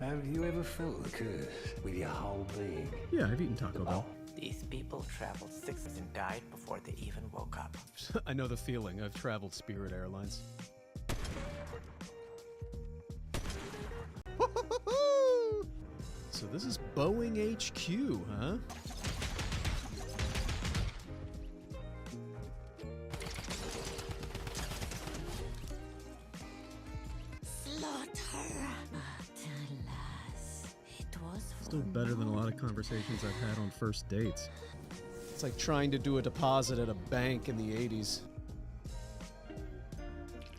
Have you ever felt the curse with your whole being? Yeah, I've eaten Taco Bell. These people traveled 6 and died before they even woke up. I know the feeling. I've traveled Spirit Airlines. So this is Boeing HQ, huh? Still better than a lot of conversations I've had on first dates. It's like trying to do a deposit at a bank in the 80s.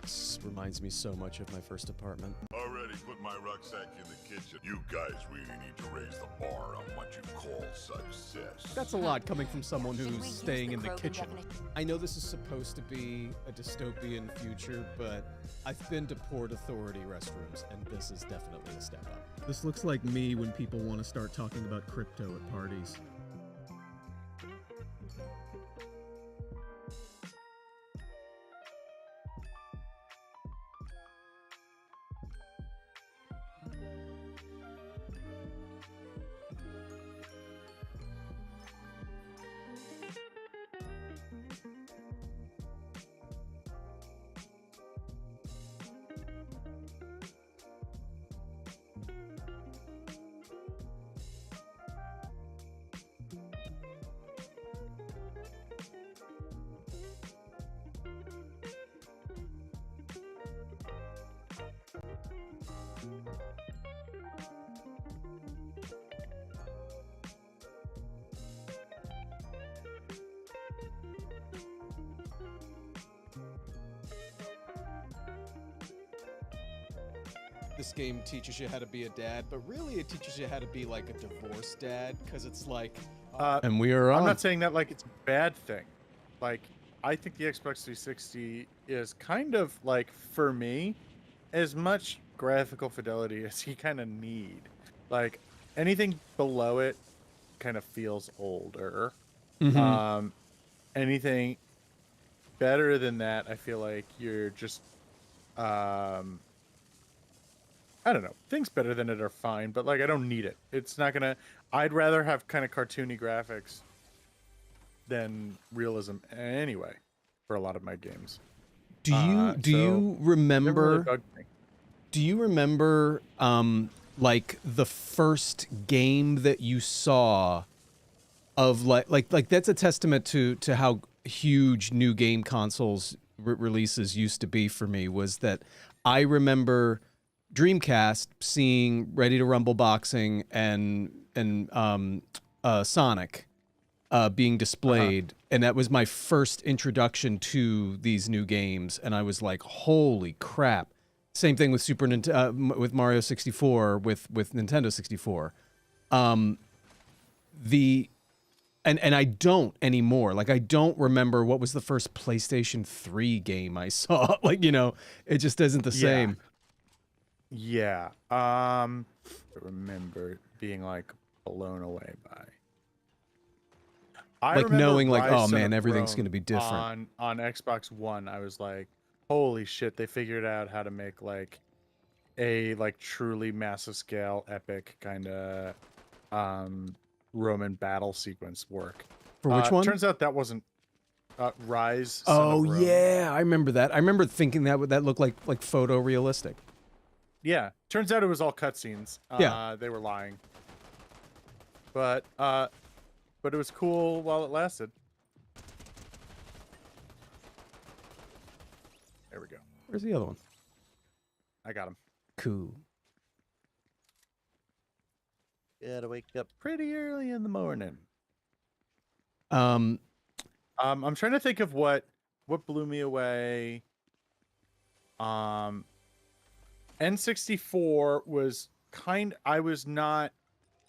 This reminds me so much of my first apartment. Already put my rucksack in the kitchen. You guys really need to raise the bar on what you call success. That's a lot coming from someone who's staying in the kitchen. I know this is supposed to be a dystopian future, but I've been to Port Authority restrooms, and this is definitely a step up. This looks like me when people want to start talking about crypto at parties. This game teaches you how to be a dad, but really it teaches you how to be like a divorced dad, because it's like, and we are on. I'm not saying that like it's a bad thing. Like, I think the Xbox 360 is kind of like, for me, as much graphical fidelity as you kind of need. Like, anything below it kind of feels older. Mm-hmm. Anything better than that, I feel like you're just, I don't know. Things better than it are fine, but like I don't need it. It's not gonna. I'd rather have kind of cartoony graphics than realism anyway for a lot of my games. Do you remember? Really do you remember like the first game that you saw of like that's a testament to how huge new game consoles releases used to be for me, was that I remember Dreamcast seeing Ready to Rumble Boxing and Sonic being displayed, and that was my first introduction to these new games, and I was like, "Holy crap!" Same thing with with Mario 64, with Nintendo 64. And I don't anymore. Like, I don't remember what was the first PlayStation 3 game I saw. Like, it just isn't the same. Yeah. I remember being like blown away by. Like knowing like, oh man, everything's going to be different. On Xbox One, I was like, holy shit, they figured out how to make like a like truly massive scale epic kind of Roman battle sequence work. For which one? Turns out that wasn't Rise. Oh yeah, I remember that. I remember thinking that looked like photorealistic. Yeah, turns out it was all cutscenes. Yeah, they were lying. But it was cool while it lasted. There we go. Where's the other one? I got him. Cool. Gotta wake up pretty early in the morning. I'm trying to think of what blew me away. N64 was I was not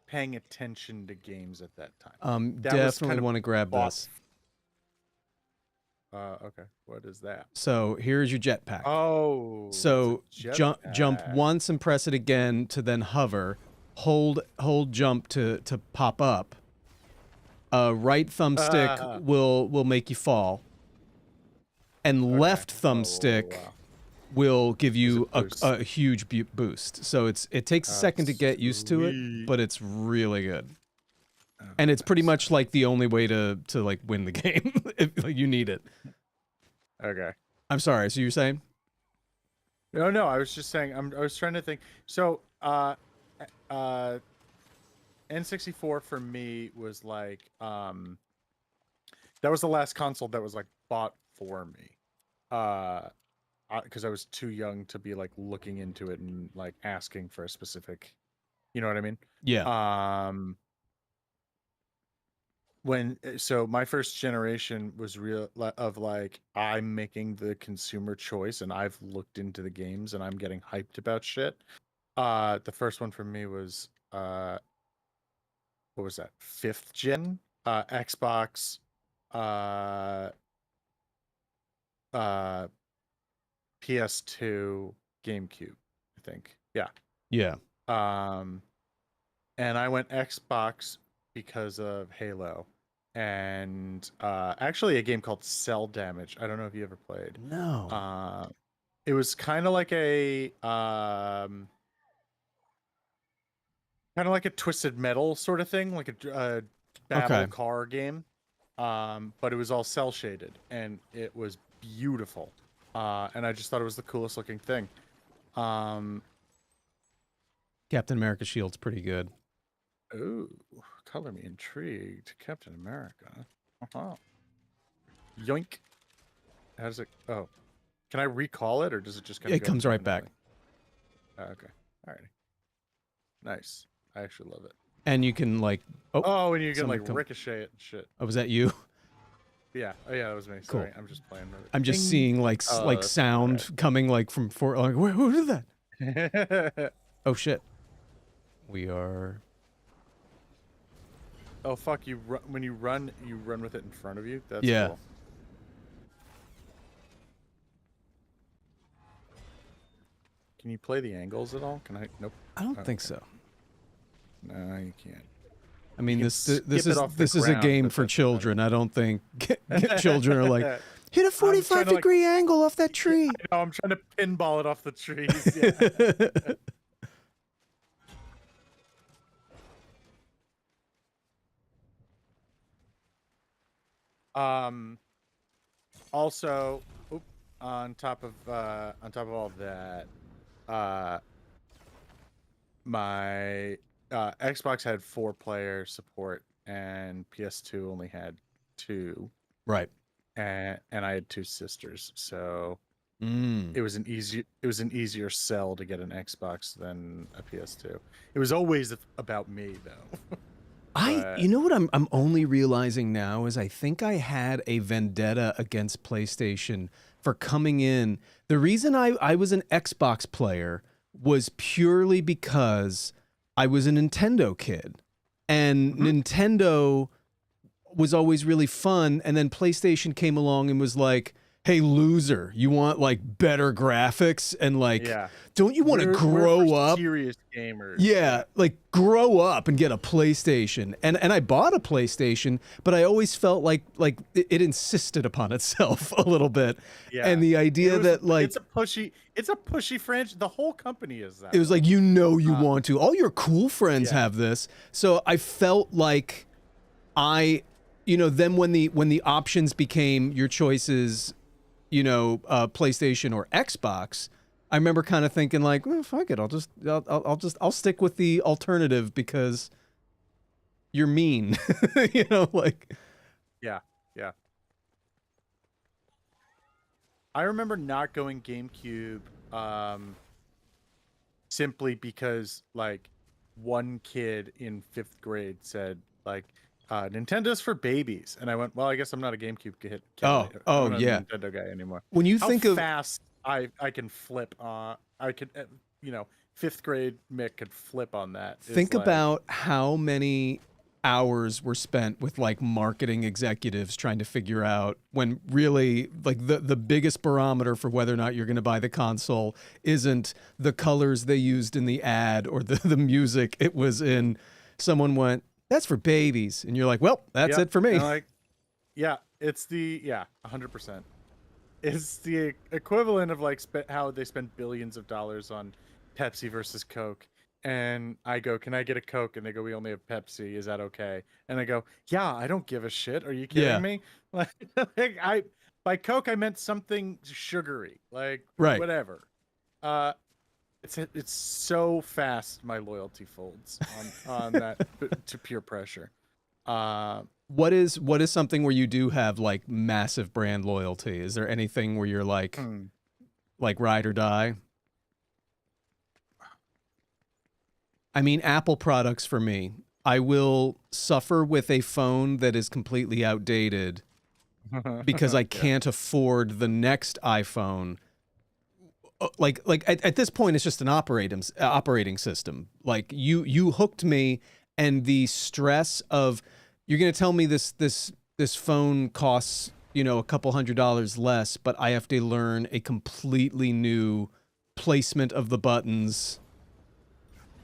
paying attention to games at that time. Definitely want to grab this. Okay. What is that? So here's your jetpack. Oh. So jump once and press it again to then hover. Hold jump to pop up. Right thumbstick will make you fall. And left thumbstick will give you a boost? a huge boost. So it takes a second to get used to it, Sweet. but it's really good. Oh, And it's pretty nice. much like the only way to like win the game if like, you need it. Okay. I'm sorry. So you're saying? No, I was just saying. I was trying to think. So, N64 for me was like, that was the last console that was like bought for me, because I was too young to be like looking into it and like asking for a specific, you know what I mean? Yeah. So my first generation was real of like I'm making the consumer choice and I've looked into the games and I'm getting hyped about shit. The first one for me was what was that? 5th gen, Xbox, uh, uh, PS2, GameCube, I think. Yeah. Yeah. And I went Xbox because of Halo, and actually a game called Cell Damage. I don't know if you ever played. No. It was kind of like a Twisted Metal sort of thing, like a battle Okay. car game. But it was all cell shaded, and it was beautiful. And I just thought it was the coolest looking thing. Captain America Shield's pretty good. Ooh, color me intrigued. Captain America. Uh-huh. Yoink. How does it? Oh, can I recall it, or does it just kind of? It comes right back. Oh, okay. Alrighty. Nice. I actually love it. And you can like. Oh, and you can someone like come- ricochet it and shit. Oh, was that you? Yeah. Oh, yeah. That was me. Cool. Sorry, I'm just playing with it. I'm just Ding. seeing like Oh, like that's sound coming like from like who did that? Oh shit. We are. Oh fuck! When you run with it in front of you. That's Yeah. cool. Can you play the angles at all? Can I? Nope. I don't think Okay. so. No, you can't. I mean, can this skip this it is off the this is a ground, game but for that's about it. children. I don't think children are like hit a trying to, 45-degree angle off that tree. No, I'm trying to pinball it off the trees. Yeah. Also, on top of all that, my Xbox had 4-player support and PS2 only had 2, Right. and I had 2 sisters, so Mm. it was an easier sell to get an Xbox than a PS2. It was always about me though. You know what I'm only realizing now is I think I had a vendetta against PlayStation for coming in. The reason I was an Xbox player was purely because I was a Nintendo kid, and Nintendo was always really fun, and then PlayStation came along and was like, hey loser, you want like better graphics and like Yeah. don't you want to We're grow for up? serious gamers. Yeah, like grow up and get a PlayStation. And I bought a PlayStation, but I always felt like it insisted upon itself a little bit. Yeah. And the idea that like it's a pushy franchise. The whole company is that. it was like you want to. All your cool friends have this. So I felt like then when the options became your choices, PlayStation or Xbox, I remember kind of thinking like, well, fuck it, I'll stick with the alternative because you're mean, like. Yeah. I remember not going GameCube, simply because like one kid in 5th grade said like, Nintendo's for babies, and I went, well, I guess I'm not a GameCube kid. I'm not Yeah. a Nintendo guy anymore. When you How think of fast I can flip, I could, 5th grade Mick could flip on that. It's think like- about how many hours were spent with like marketing executives trying to figure out when really like the biggest barometer for whether or not you're going to buy the console isn't the colors they used in the ad or the music it was in. Someone went, that's for babies, and you're like, well, that's Yep, it for me. and like, yeah, it's 100%. It's the equivalent of like how they spend billions of dollars on Pepsi versus Coke. And I go, "Can I get a Coke?" And they go, "We only have Pepsi. Is that okay?" And I go, "Yeah, I don't give a shit. Are you kidding Yeah. me?" Like, by Coke I meant something sugary, like Right. whatever. Uh, it's so fast my loyalty folds on that to peer pressure. What is something where you do have like massive brand loyalty? Is there anything where you're like ride or die? I mean, Apple products for me. I will suffer with a phone that is completely outdated because I can't afford the next iPhone. Like at this point, it's just an operating system. Like you hooked me, and the stress of you're gonna tell me this phone costs a couple $100 less, but I have to learn a completely new placement of the buttons.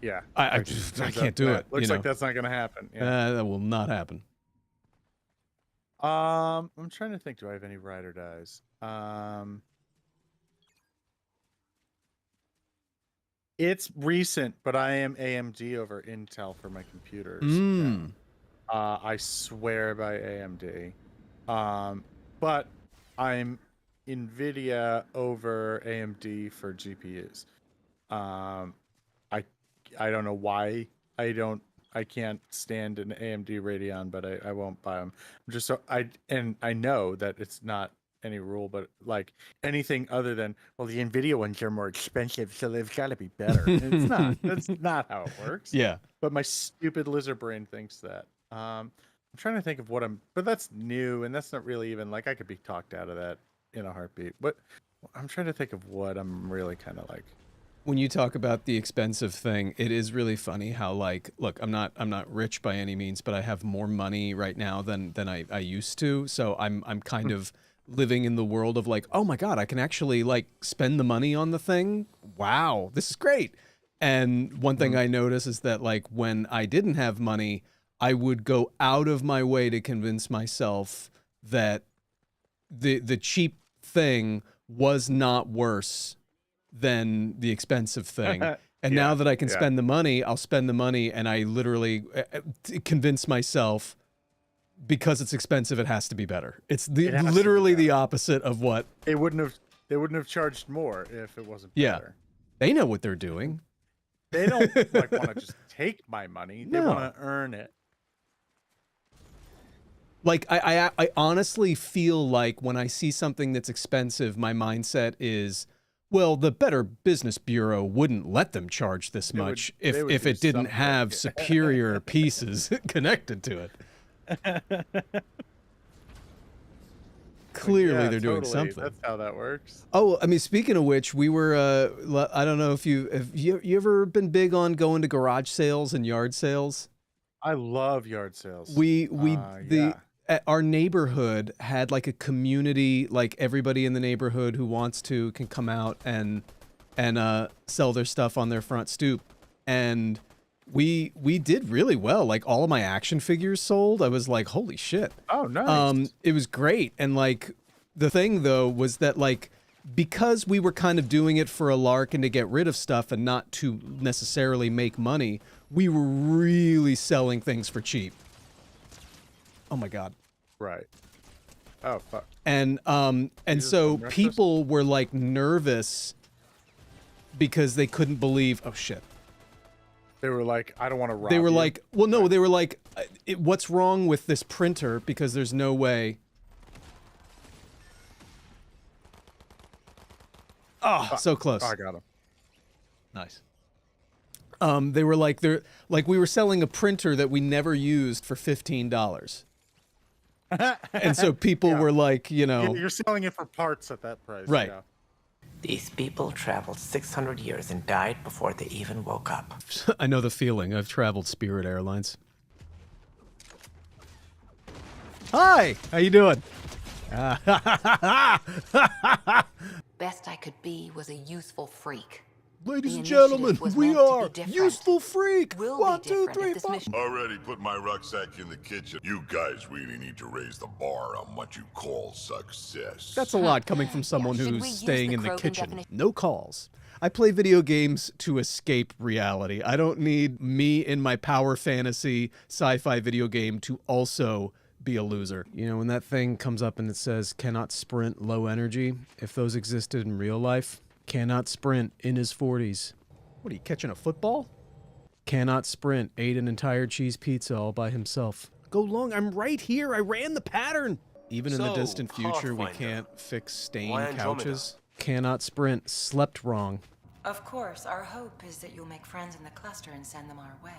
Yeah, I can't do it. Looks like that's not gonna happen. Yeah. That will not happen. I'm trying to think. Do I have any ride or dies? It's recent, but I am AMD over Intel for my computers. Mm. I swear by AMD. But I'm NVIDIA over AMD for GPUs. I don't know why I can't stand an AMD Radeon, but I won't buy them. I'm just I know that it's not any rule, but like anything other than, well, the NVIDIA ones are more expensive, so they've got to be better. It's not. That's not how it works. Yeah. But my stupid lizard brain thinks that. I'm trying to think of but that's new, and that's not really even like I could be talked out of that in a heartbeat. But I'm trying to think of what I'm really kind of like. When you talk about the expensive thing, it is really funny how like, look, I'm not rich by any means, but I have more money right now than I used to. So I'm kind of living in the world of like, oh my God, I can actually like spend the money on the thing. Wow, this is great. And one thing I notice is that like when I didn't have money, I would go out of my way to convince myself that the cheap thing was not worse than the expensive thing. And now that I can spend the money, I'll spend the money, and I literally convince myself because it's expensive, it has to be better. It's literally the opposite of what they wouldn't have charged more if it wasn't better. They know what they're doing. They don't like want to just take my money. They want to earn it. Like I honestly feel like when I see something that's expensive, my mindset is, well, the Better Business Bureau wouldn't let them charge this much if it didn't have superior pieces connected to it. Clearly, they're doing something. That's how that works. Oh, I mean, speaking of which, we were, I don't know if you ever been big on going to garage sales and yard sales? I love yard sales. Our neighborhood had like a community, like everybody in the neighborhood who wants to can come out and sell their stuff on their front stoop. And we did really well. Like all of my action figures sold. I was like, holy shit. Oh, nice. It was great. And like the thing though was that like because we were kind of doing it for a lark and to get rid of stuff and not to necessarily make money, we were really selling things for cheap. Oh my God. Right. Oh fuck. And so people were like nervous because they couldn't believe, oh shit. They were like, I don't want to rob They were you. like, well, no, they were like, what's wrong with this printer? Because there's no way. Oh, so close. Oh, I got him. Nice. They were like, we were selling a printer that we never used for $15. And so people were like, You're selling it for parts at that price. Right. Yeah. These people traveled 600 years and died before they even woke up. I know the feeling. I've traveled Spirit Airlines. Hi, how you doing? Best I could be was a useful freak. Ladies The and initiative gentlemen, was we meant to be are different. Useful Freak. Will One, be two, different three, if this four. mission. Already put my rucksack in the kitchen. You guys really need to raise the bar on what you call success. That's a lot coming from someone Should who's we use staying the in the Krogan kitchen. definition? No calls. I play video games to escape reality. I don't need me in my power fantasy sci-fi video game to also be a loser. You know, when that thing comes up and it says, cannot sprint, low energy, if those existed in real life, cannot sprint, in his 40s. What, are you catching a football? Cannot sprint, ate an entire cheese pizza all by himself. Go long, I'm right here, I ran the pattern. Even in the So, distant future, we Pathfinder, can't fix why stained Andromeda? couches. Cannot sprint, slept wrong. Of course, our hope is that you'll make friends in the cluster and send them our way.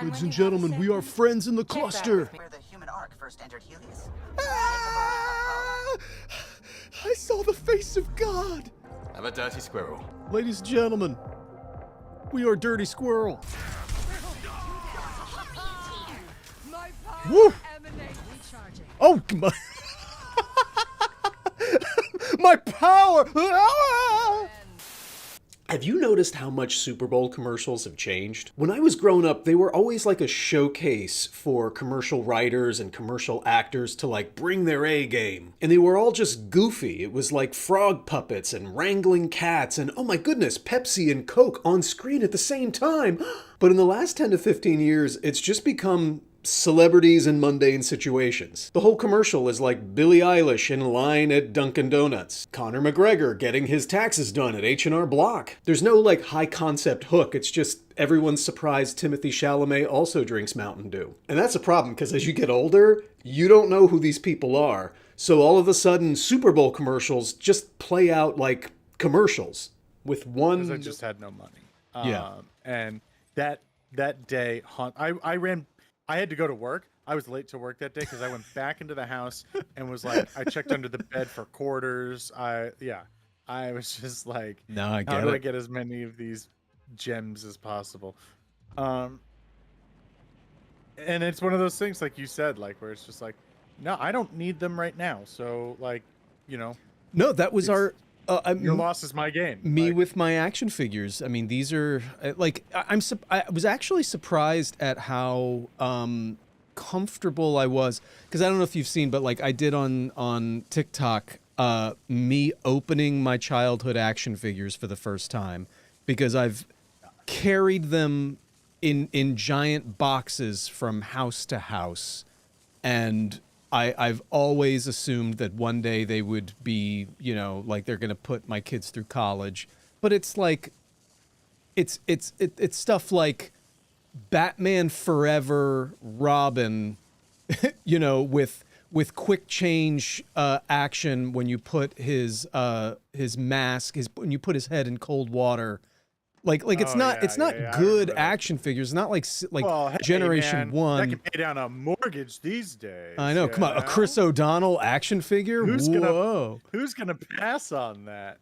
Ladies and gentlemen, we are friends in the cluster. Where the human ark first entered Helios. Ah! I saw the face of God. I'm a dirty squirrel. Ladies and gentlemen, we are Dirty Squirrel. Woo! Oh, my, my power! Ah! Have you noticed how much Super Bowl commercials have changed? When I was growing up, they were always like a showcase for commercial writers and commercial actors to like bring their A game. And they were all just goofy. It was like frog puppets and wrangling cats and, oh my goodness, Pepsi and Coke on screen at the same time. But in the last 10 to 15 years, it's just become celebrities in mundane situations. The whole commercial is like Billie Eilish in line at Dunkin' Donuts, Conor McGregor getting his taxes done at H&R Block. There's no like high concept hook, it's just everyone's surprised Timothy Chalamet also drinks Mountain Dew. And that's a problem because as you get older, you don't know who these people are. So all of a sudden, Super Bowl commercials just play out like commercials with one... Because I just had no money. Yeah. And that day, I had to go to work. I was late to work that day because I went back into the house and was like, I checked under the bed for quarters. I was just like, No, I get how do it. I get as many of these gems as possible? And it's one of those things, like you said, like where it's just like, no, I don't need them right now. So like, you know, No, that was our... your loss is my gain. Me Like, with my action figures. I mean, these are like I was actually surprised at how comfortable I was because I don't know if you've seen, but like I did on TikTok, me opening my childhood action figures for the first time because I've carried them in giant boxes from house to house, and I've always assumed that one day they would be, you know, like they're going to put my kids through college. But it's like, it's stuff like Batman Forever Robin, you know, with quick change action when you put his mask, when you put his head in cold water. Like it's not I good remember that. action figures. Not like well, hey, Generation man, 1. that can pay down a mortgage these days. I know. you Come on, a know? Chris O'Donnell action figure. Whoa! Who's gonna pass on that?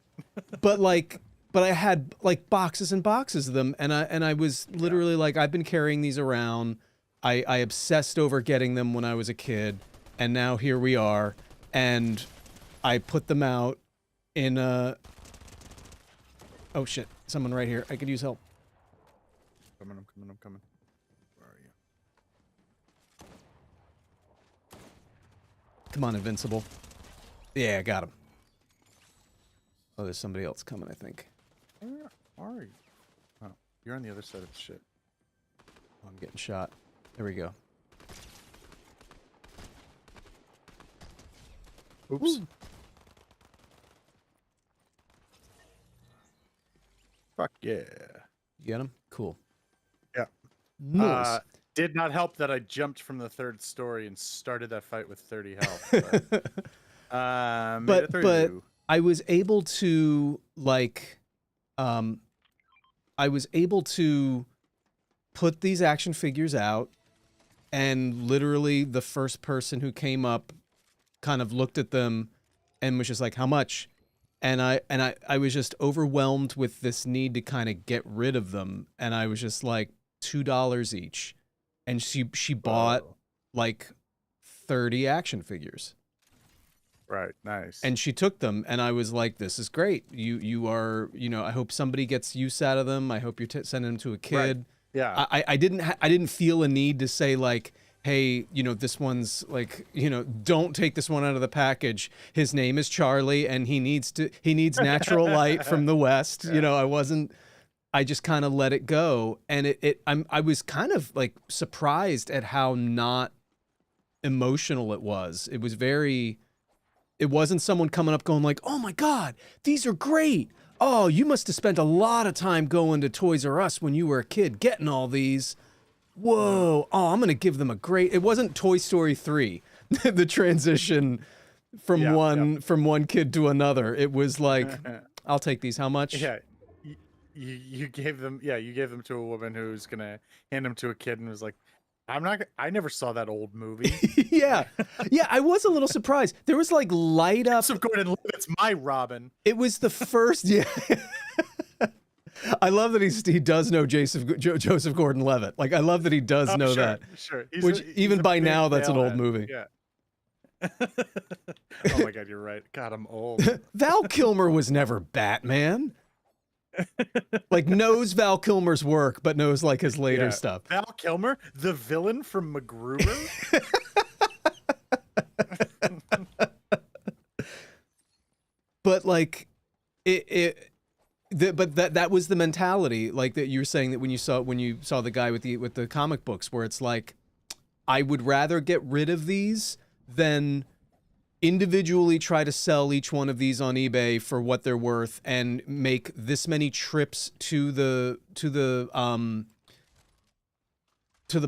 But I had like boxes and boxes of them, and I was literally like, I've been carrying these around. I obsessed over getting them when I was a kid, and now here we are, and I put them out in a. Oh shit! Someone right here. I could use help. I'm coming. Where are you? Come on, Invincible. Yeah, I got him. Oh, there's somebody else coming, I think. Where are you? Oh, you're on the other side of the shit. Oh, I'm getting shot. There we go. Oops. Woo. Fuck yeah. You got him? Cool. Yeah. Nice. Did not help that I jumped from the third story and started that fight with 30 health. Made it but 32. I was able to like I was able to put these action figures out, and literally the first person who came up kind of looked at them and was just like, how much? And I was just overwhelmed with this need to kind of get rid of them, and I was just like $2 each. And she bought like 30 action figures. Right. Nice. And she took them, and I was like, "This is great. You are, I hope somebody gets use out of them. I hope you're sending them to a kid." Right. Yeah. I didn't feel a need to say like, "Hey, this one's like, don't take this one out of the package. His name is Charlie, and he needs natural light from the West." Yeah. I just kind of let it go, and I was kind of like surprised at how not emotional it was. It wasn't someone coming up going like, "Oh my God, these are great. Oh, you must have spent a lot of time going to Toys R Us when you were a kid getting all these. Whoa. Oh, I'm going to give them a great." It wasn't Toy Story 3, the transition from one kid to another. It was like, "I'll take these. How much?" Yeah. You gave them to a woman who's going to hand them to a kid and was like, I never saw that old movie. Yeah. Yeah, I was a little surprised. There was like light up. Joseph Gordon-Levitt's my Robin. It was the first, yeah. I love that he does know Joseph Gordon-Levitt. Like, I love that he does know that. Sure. Which even by now, that's an old movie. Yeah. Oh my God, you're right. God, I'm old. Val Kilmer was never Batman. Like, knows Val Kilmer's work, but knows like his later stuff. Val Kilmer, the villain from MacGruber. But like, that was the mentality, like that you were saying, that when you saw the guy with the comic books, where it's like, I would rather get rid of these than individually try to sell each one of these on eBay for what they're worth and make this many trips to the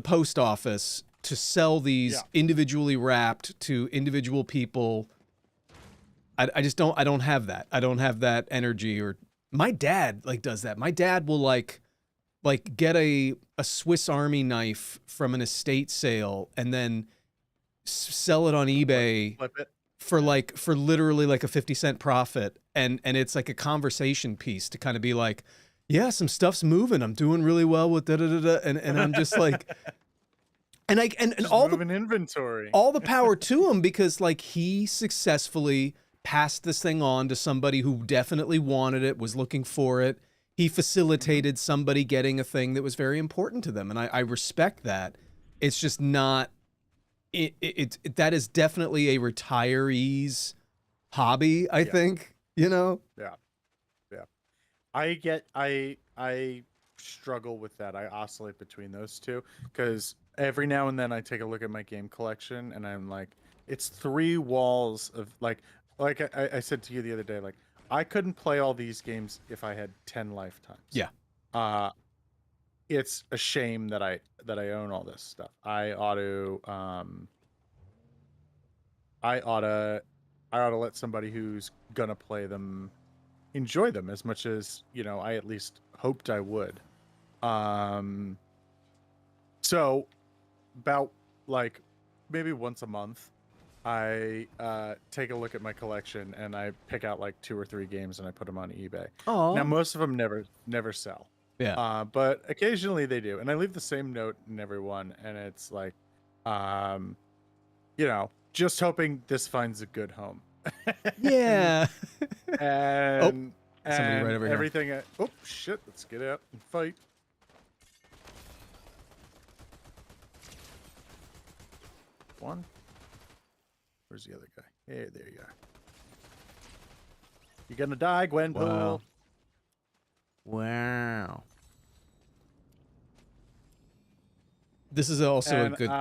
post office to sell these individually wrapped to individual people. I just don't have that. I don't have that energy. Or my dad like does that. My dad will like get a Swiss Army knife from an estate sale and then sell it on eBay. Flip it. For literally like a 50-cent profit, and it's like a conversation piece to kind of be like, "Yeah, some stuff's moving. I'm doing really well with da da da da," and I'm just like, and all the inventory, all the power to him, because like he successfully passed this thing on to somebody who definitely wanted it, was looking for it. He facilitated somebody getting a thing that was very important to them, and I respect that. It's just not. That is definitely a retiree's hobby, I think, Yeah. I struggle with that. I oscillate between those two because every now and then I take a look at my game collection and I'm like, it's 3 walls of like I said to you the other day, like I couldn't play all these games if I had 10 lifetimes. Yeah. It's a shame that I own all this stuff. I ought to let somebody who's gonna play them enjoy them as much as I at least hoped I would. So about like maybe once a month I take a look at my collection and I pick out like 2 or 3 games and I put them on eBay. Oh. Now most of them never sell. Yeah. But occasionally they do, and I leave the same note in every one, and it's like, just hoping this finds a good home. Yeah. And somebody right over here. everything. Oh shit! Let's get out and fight. One. Where's the other guy? Hey, there you are. You're gonna die, Gwenpool. Wow. This is also a good.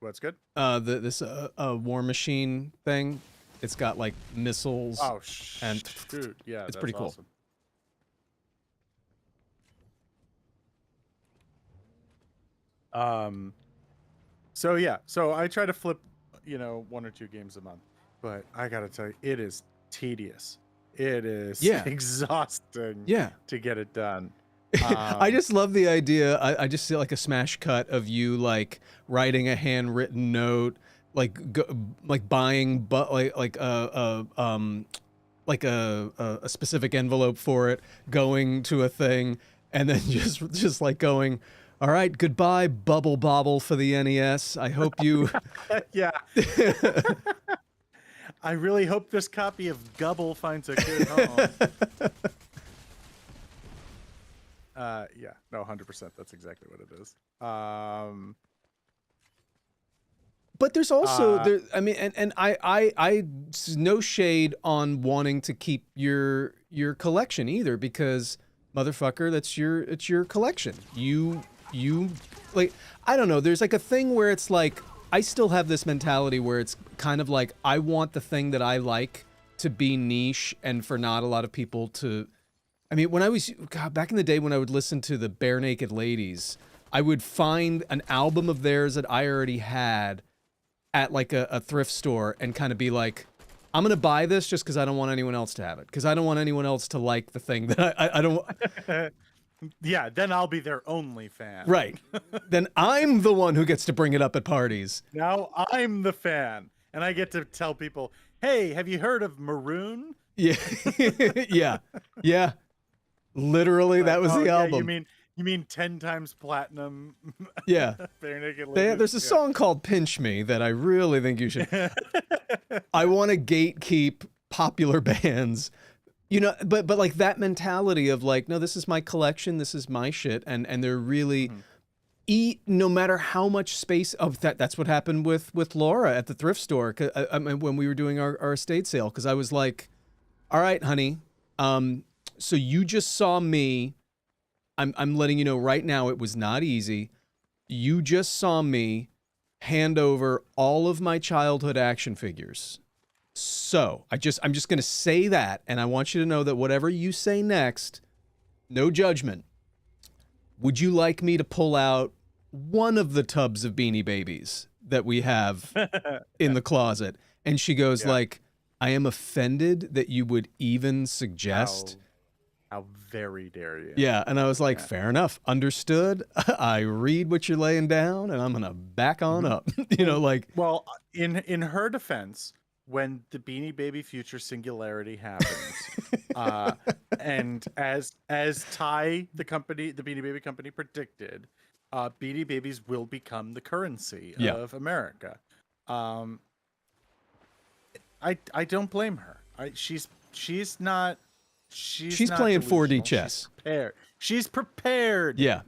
What's good? This War Machine thing. It's got like missiles. Oh and shoot! Yeah, it's pretty cool. Awesome. So I try to flip, 1 or 2 games a month, but I gotta tell you, it is tedious. It is exhausting. To get it done. I just love the idea. I just see like a smash cut of you like writing a handwritten note, like buying like a specific envelope for it, going to a thing, and then just like going, "All right, goodbye, Bubble Bobble for the NES. I hope you." Yeah. I really hope this copy of Gubble finds a good home. Yeah, no, 100%. That's exactly what it is. But there's also there. I mean, and I no shade on wanting to keep your collection either, because motherfucker, it's your collection. You like, I don't know. There's like a thing where it's like, I still have this mentality where it's kind of like, I want the thing that I like to be niche and for not a lot of people to. I mean, when I was back in the day when I would listen to the Bare Naked Ladies, I would find an album of theirs that I already had at like a thrift store and kind of be like, I'm gonna buy this just because I don't want anyone else to have it, because I don't want anyone else to like the thing that I don't. Yeah, then I'll be their only fan. Right. Then I'm the one who gets to bring it up at parties. Now I'm the fan, and I get to tell people, "Hey, have you heard of Maroon?" Yeah, yeah. Literally, that was the yeah, album. You mean 10 times platinum? Yeah. Bare Naked Ladies? There's a song called "Pinch Me" that I really think you should. I want to gatekeep popular bands, you know, but like that mentality of like, no, this is my collection, this is my shit, and they're really eat no matter how much space of that. That's what happened with Laura at the thrift store. I mean, when we were doing our estate sale, because I was like, all right, honey, so you just saw me. I'm letting you know right now, it was not easy. You just saw me hand over all of my childhood action figures. So I'm just going to say that, and I want you to know that whatever you say next, no judgment. Would you like me to pull out one of the tubs of Beanie Babies that we have in the closet? And she goes like, I am offended that you would even suggest. How very dare you? Yeah, and I was like, fair enough, understood. I read what you're laying down, and I'm gonna back on up. You know, like. Well, in her defense, when the Beanie Baby Future Singularity happens, and as Ty, the Beanie Baby company predicted, Beanie Babies will become the currency of America. I don't blame her. She's not. She's not playing delusional. 4D chess. She's prepared. Yeah.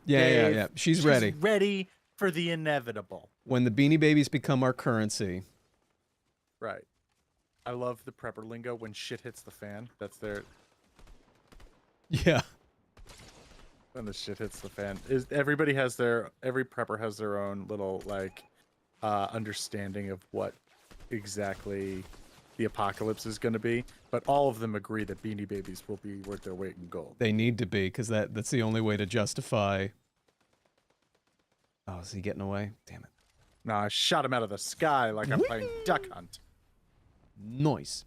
She's ready. Ready for the inevitable. When the Beanie Babies become our currency. Right. I love the prepper lingo. When shit hits the fan, that's their. Yeah. When the shit hits the fan, every prepper has their own little like understanding of what exactly the apocalypse is going to be, but all of them agree that Beanie Babies will be worth their weight in gold. They need to be, because that's the only way to justify. Oh, is he getting away? Damn it. Nah, I shot him out of the sky like I'm playing Duck Hunt. Noise.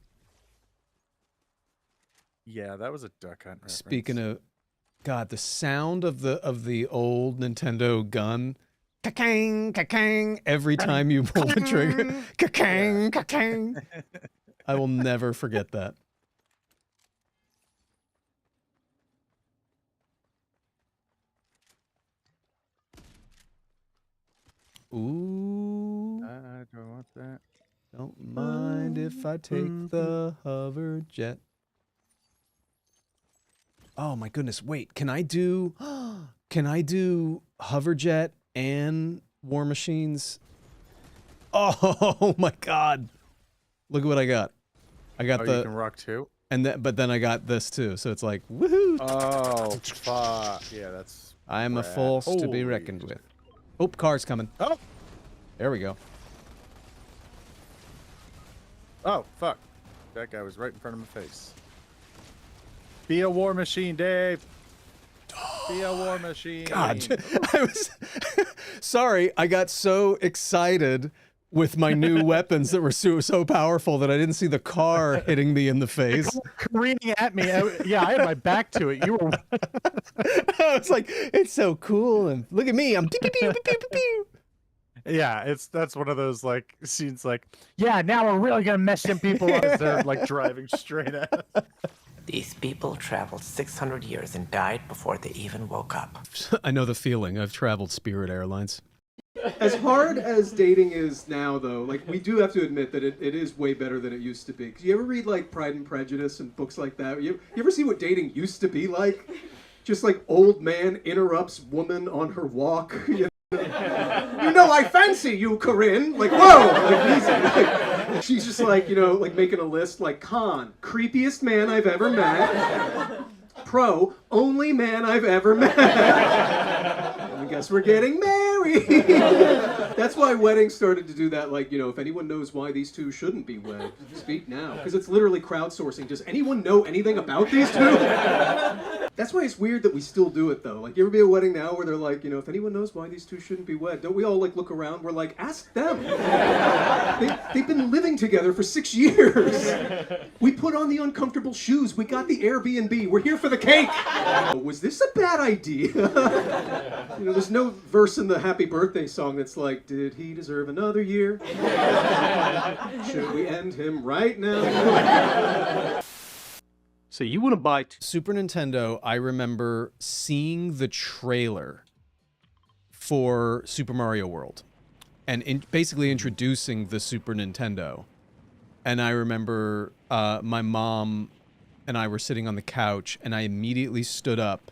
Yeah, that was a Duck Hunt reference. Speaking of, God, the sound of the old Nintendo gun, ka-kang, ka-kang, every time you pull the trigger, ka-kang, ka-kang. I will never forget that. Ooh. I don't want that. Don't mind if I take the hover jet. Oh my goodness, wait, can I do hover jet and War Machines? Oh my god. Look at what I got. I got you can rock too? But then I got this too, so it's like woohoo. Oh fuck. Yeah, that's I am a force to be reckoned with. Oh, car's coming. Oh, there we go. Oh fuck. That guy was right in front of my face. Be a war machine, Dave. Be a war machine. God, I was sorry. I got so excited with my new weapons that were so powerful that I didn't see the car hitting me in the face. Careening at me. Yeah, I had my back to it. You were. I was like, it's so cool, and look at me. I'm pew, pew, pew, pew, pew, pew. Yeah, that's one of those like scenes like, yeah, now we're really gonna mess some people up as they're like driving straight at us. These people traveled 600 years and died before they even woke up. I know the feeling. I've traveled Spirit Airlines. As hard as dating is now, though, like, we do have to admit that it is way better than it used to be. 'Cause you ever read, like, Pride and Prejudice and books like that? You ever see what dating used to be like? Just like old man interrupts woman on her walk. You know, I fancy you, Corinne. Like, whoa! Like, easy. Like, she's just like, like making a list. Like, con, creepiest man I've ever met. Pro, only man I've ever met. I guess we're getting married. That's why weddings started to do that. Like, if anyone knows why these two shouldn't be wed, speak now. Because it's literally crowdsourcing. Does anyone know anything about these two? That's why it's weird that we still do it, though. Like, you ever be at a wedding now where they're like, if anyone knows why these two shouldn't be wed, don't we all, like, look around? We're like, ask them. They've been living together for 6 years. We put on the uncomfortable shoes. We got the Airbnb. We're here for the cake. Was this a bad idea? There's no verse in the Happy Birthday song that's like, did he deserve another year? Should we end him right now? So you want to buy Super Nintendo, I remember seeing the trailer for Super Mario World and basically introducing the Super Nintendo. And I remember my mom and I were sitting on the couch and I immediately stood up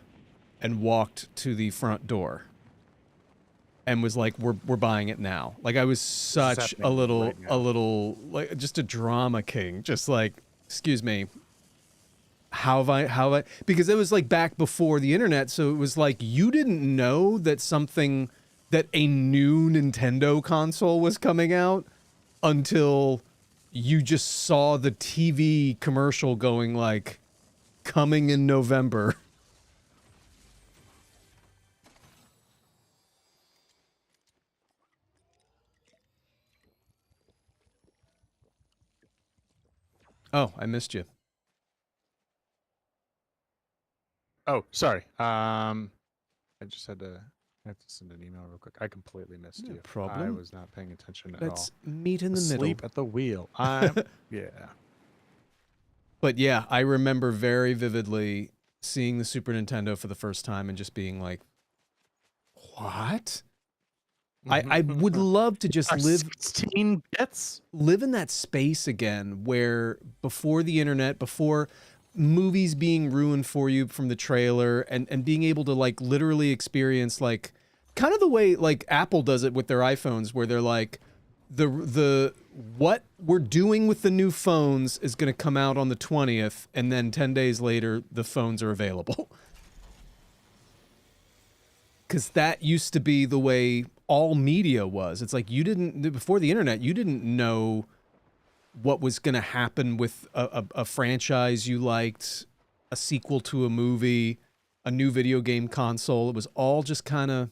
and walked to the front door and was like, we're buying it now. Like, I was such a little, like, just a drama king. Just like, excuse me. How have I, because it was like back before the internet. So it was like, you didn't know that a new Nintendo console was coming out until you just saw the TV commercial going like, coming in November. Oh, I missed you. Oh, sorry. I just had to send an email real quick. I completely missed No you. problem. I was not paying attention at all. Let's meet in the Asleep middle. at the wheel. Yeah. But yeah, I remember very vividly seeing the Super Nintendo for the first time and just being like, what? I would love to just live 16 bits? Live in that space again where before the internet, before movies being ruined for you from the trailer and being able to like literally experience like kind of the way like Apple does it with their iPhones where they're like the what we're doing with the new phones is going to come out on the 20th and then 10 days later the phones are available. Cuz that used to be the way all media was. It's like before the internet, you didn't know what was going to happen with a franchise you liked, a sequel to a movie, a new video game console. It was all just kind of,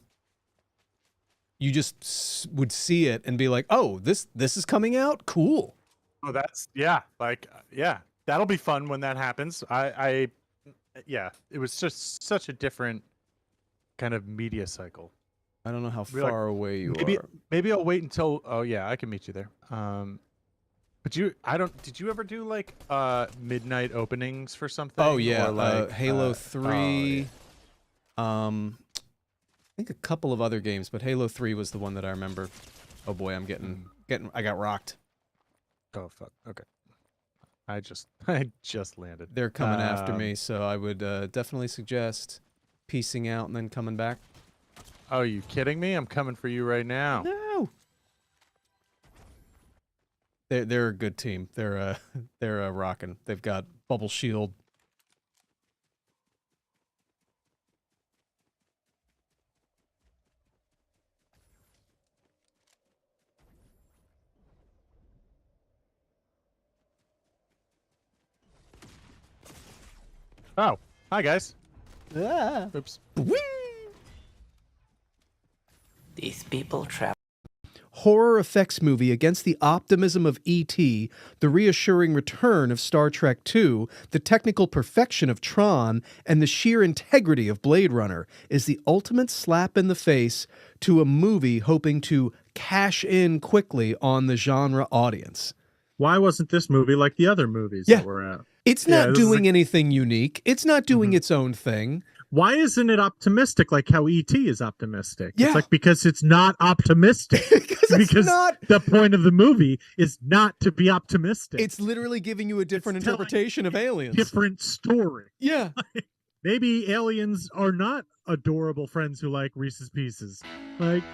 you just would see it and be like, oh, this is coming out? Cool. Oh, that's, yeah. Like, yeah, that'll be fun when that happens. Yeah, it was just such a different kind of media cycle. I don't know how far away you are. Maybe I'll wait until, oh yeah, I can meet you there. But did you ever do like midnight openings for something? Oh yeah, or like Halo 3. yeah. I think a couple of other games, but Halo 3 was the one that I remember. Oh boy, I'm getting I got rocked. Oh fuck. Okay. I just landed. They're coming after me, so I would definitely suggest piecing out and then coming back. Oh, you kidding me? I'm coming for you right now. No. They're a good team. They're rocking. They've got bubble shield. Oh, hi guys. Ah. Oops. Whee! These people travel. Horror effects movie against the optimism of E.T., the reassuring return of Star Trek II, the technical perfection of Tron, and the sheer integrity of Blade Runner is the ultimate slap in the face to a movie hoping to cash in quickly on the genre audience. Why wasn't this movie like the other movies that were out? It's not doing anything unique. It's not doing its own thing. Why isn't it optimistic like how E.T. is optimistic? Yeah. It's like because it's not optimistic. because not. The point of the movie is not to be optimistic. It's literally giving you a different interpretation of aliens. Different story. Yeah. Maybe aliens are not adorable friends who like Reese's Pieces. Like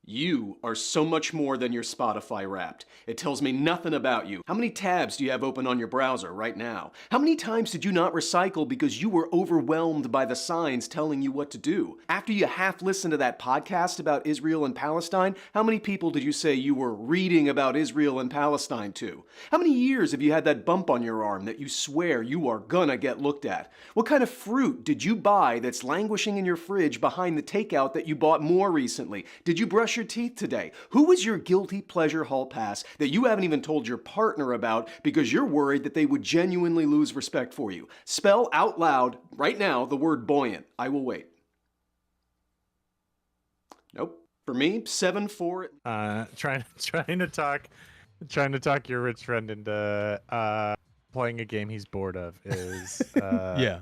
You are so much more than your Spotify Wrapped. It tells me nothing about you. How many tabs do you have open on your browser right now? How many times did you not recycle because you were overwhelmed by the signs telling you what to do? After you half listened to that podcast about Israel and Palestine, how many people did you say you were reading about Israel and Palestine to? How many years have you had that bump on your arm that you swear you are gonna get looked at? What kind of fruit did you buy that's languishing in your fridge behind the takeout that you bought more recently? Did you brush your teeth today? Who was your guilty pleasure hall pass that you haven't even told your partner about because you're worried that they would genuinely lose respect for you? Spell out loud right now the word buoyant. I will wait. Nope. For me, 7-4. Trying to talk your rich friend into playing a game he's bored of is Yeah.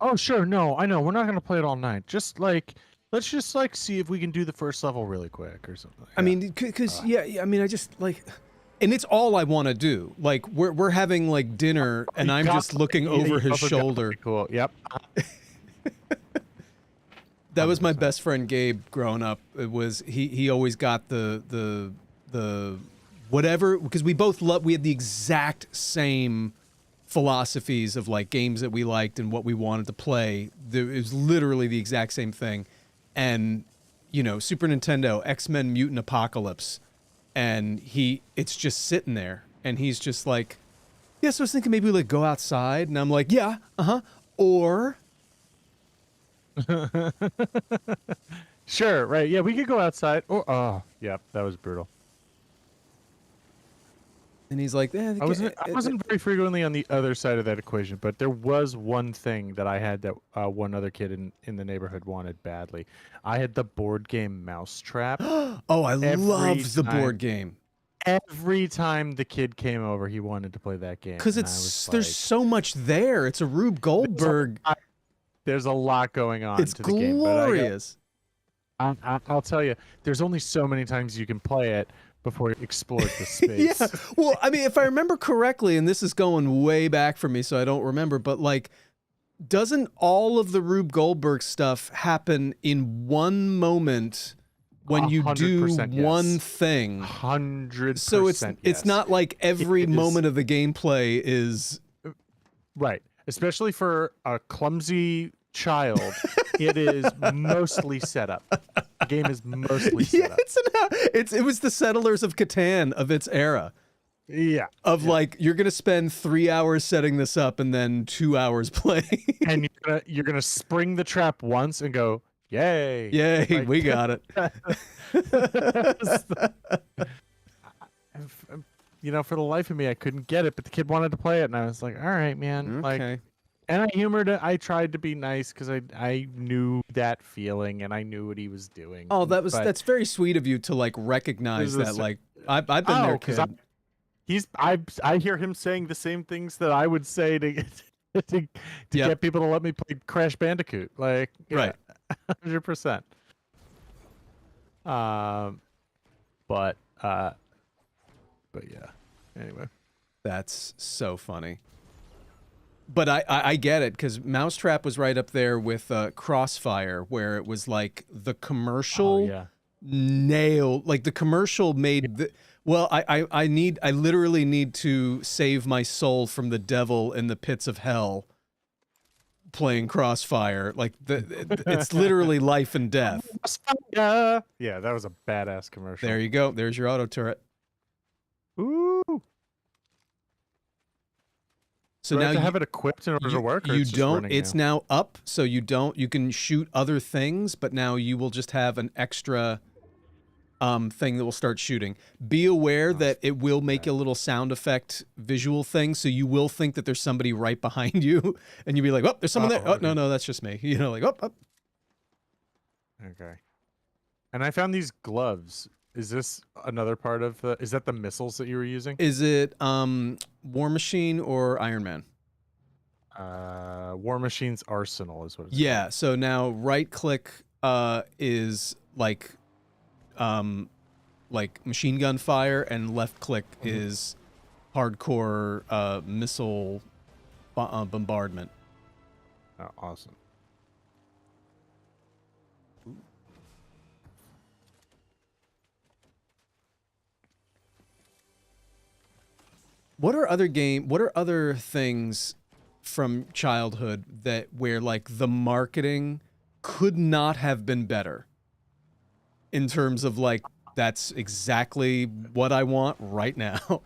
Oh sure, no, I know. We're not gonna play it all night. Just like let's just like see if we can do the first level really quick or something. I mean, because I mean, I just like, and it's all I want to do. Like we're having like dinner, and I'm just looking over his shoulder. Cool. Yep. That was my best friend Gabe growing up. It was he always got the whatever, because we had the exact same philosophies of like games that we liked and what we wanted to play. It was literally the exact same thing. And, you know, Super Nintendo, X-Men Mutant Apocalypse, and it's just sitting there, and he's just like, yeah, so I was thinking maybe we like go outside, and I'm like, yeah, or... Sure, right, yeah, we could go outside, or, oh, yeah, that was brutal. And he's like, I wasn't very frequently on the other side of that equation, but there was one thing that I had that one other kid in the neighborhood wanted badly. I had the board game Mousetrap. Oh, I loved the board game. Every time the kid came over, he wanted to play that game. Because there's so much there. It's a Rube Goldberg. There's a lot going on. It's glorious. I'll tell you, there's only so many times you can play it before it explores the space. Yeah. Well, I mean, if I remember correctly, and this is going way back for me, so I don't remember, but like, doesn't all of the Rube Goldberg stuff happen in one moment when you do one thing? 100%. So it's not like every moment of the gameplay is right, especially for a clumsy child. It is mostly set up. The game is mostly set up. It was the Settlers of Catan of its era. Yeah. Like, you're gonna spend 3 hours setting this up and then 2 hours playing. And you're gonna spring the trap once and go, yay. Yay, like, we got it. You know, for the life of me, I couldn't get it, but the kid wanted to play it, and I was like, all right, man. Okay. Like, and I humored it. I tried to be nice because I knew that feeling and I knew what he was doing. Oh, that's very sweet of you to like recognize that. Like, I've been there, kid. I hear him saying the same things that I would say to get people to let me play Crash Bandicoot. Like, yeah, right, 100%. But yeah. Anyway, that's so funny. But I get it, because Mousetrap was right up there with Crossfire, where it was like the commercial nailed, like the commercial made the, well, I literally need to save my soul from the devil in the pits of hell playing Crossfire. Like it's literally life and death. Yeah, that was a badass commercial. There you go. There's your auto turret. Ooh. So do I now have to you have it equipped in order to work? Or you it's just don't. running It's now up, so you don't. You can shoot other things, but now you will just have an extra thing that will start shooting. Be aware that it will make a little sound effect visual thing, so you will think that there's somebody right behind you, and you'll be like, "Oh, there's someone there." Oh, okay. no, that's just me. You know, like, oh. Okay. And I found these gloves. Is this another part of the? Is that the missiles that you were using? Is it War Machine or Iron Man? War Machine's arsenal is what it's Yeah. called. So now right click is like machine gun fire, and left click is hardcore missile bombardment. Oh, awesome. What are other things from childhood that where like the marketing could not have been better in terms of like that's exactly what I want right now?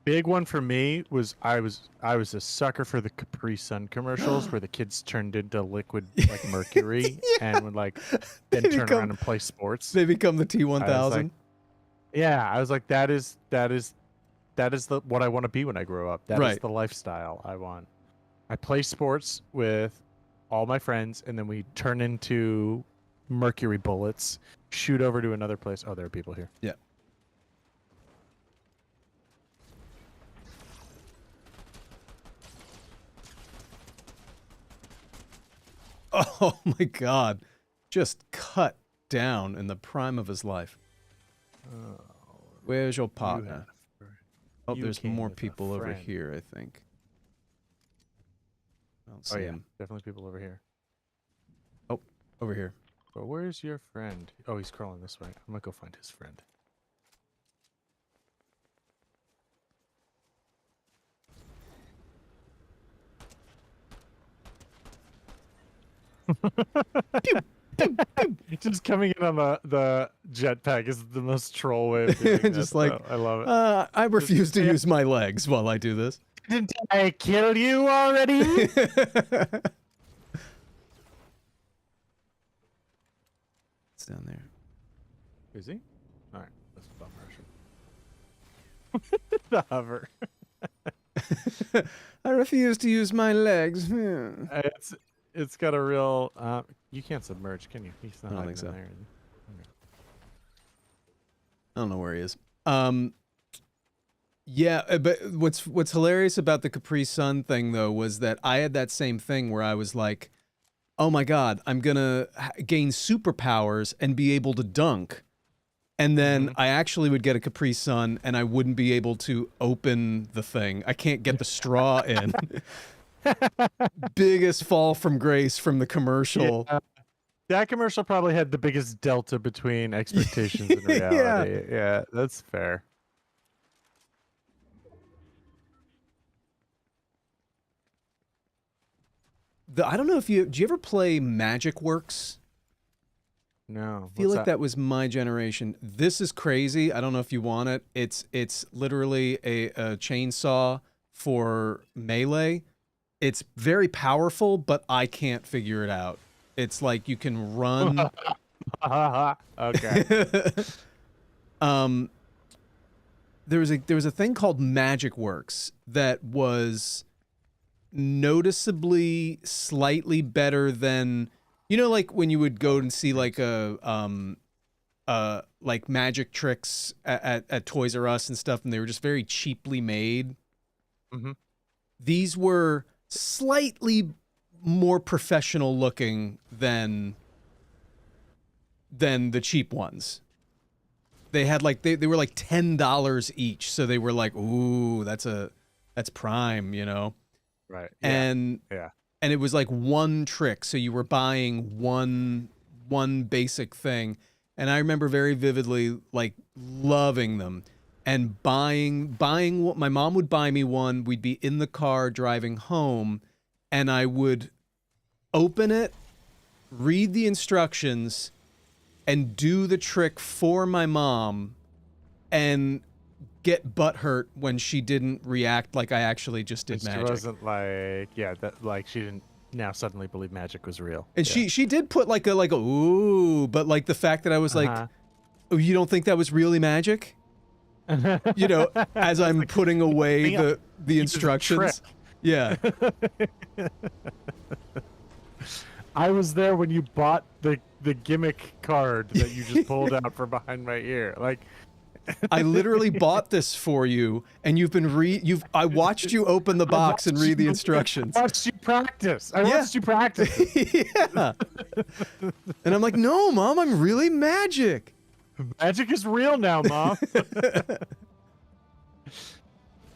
Big one for me was I was a sucker for the Capri Sun commercials where the kids turned into liquid like mercury and would like then turn around and play sports. They become the T-1000. I was like, that is what I want to be when I grow up. That is the lifestyle I want. I play sports with all my friends, and then we turn into mercury bullets, shoot over to another place. Oh, there are people here. Yeah. Oh my God. Just cut down in the prime of his life. Where's your partner? Oh, there's more people over here, I think. I don't see him. Definitely people over here. Oh, over here. But where's your friend? Oh, he's crawling this way. I'm gonna go find his friend. Just coming in on the jetpack is the most troll way of doing it. Just like, I love it. I refuse to use my legs while I do this. Didn't I kill you already? It's down there. Is he? All right, let's bum rush him. The hover. I refuse to use my legs. It's got a real. You can't submerge, can you? He's not. I don't think so. There. Okay. I don't know where he is. Yeah, but what's hilarious about the Capri Sun thing though was that I had that same thing where I was like, "Oh my God, I'm gonna gain superpowers and be able to dunk," and then I actually would get a Capri Sun and I wouldn't be able to open the thing. I can't get the straw in. Biggest fall from grace from the commercial. Yeah. That commercial probably had the biggest delta between expectations and reality. Yeah, that's fair. I don't know if do you ever play Magic Works? No. I feel like that was my generation. This is crazy. I don't know if you want it. It's literally a chainsaw for melee. It's very powerful, but I can't figure it out. It's like you can run. Okay. There was a thing called Magic Works that was noticeably slightly better than, you know, like when you would go and see like like magic tricks at Toys R Us and stuff, and they were just very cheaply made. Mm-hmm. These were slightly more professional looking than the cheap ones. They had like they were like $10 each, so they were like, ooh, that's prime, you know. Right. Yeah. And it was like one trick, so you were buying one basic thing. And I remember very vividly like loving them and buying what my mom would buy me one. We'd be in the car driving home, and I would open it, read the instructions, and do the trick for my mom, and get butthurt when she didn't react like I actually just did magic. She wasn't like, like she didn't now suddenly believe magic was real. And she did put like a ooh, but like the fact that I was like, oh, you don't think that was really magic? You know, as I'm like, putting away the instructions. Yeah. I was there when you bought the the gimmick card that you just pulled out from behind my ear. Like, I literally bought this for you, and I watched you open the box and read the instructions. I watched you practice. I watched you practice. Yeah. And I'm like, no, Mom, I'm really Magic. Magic is real now, Mom.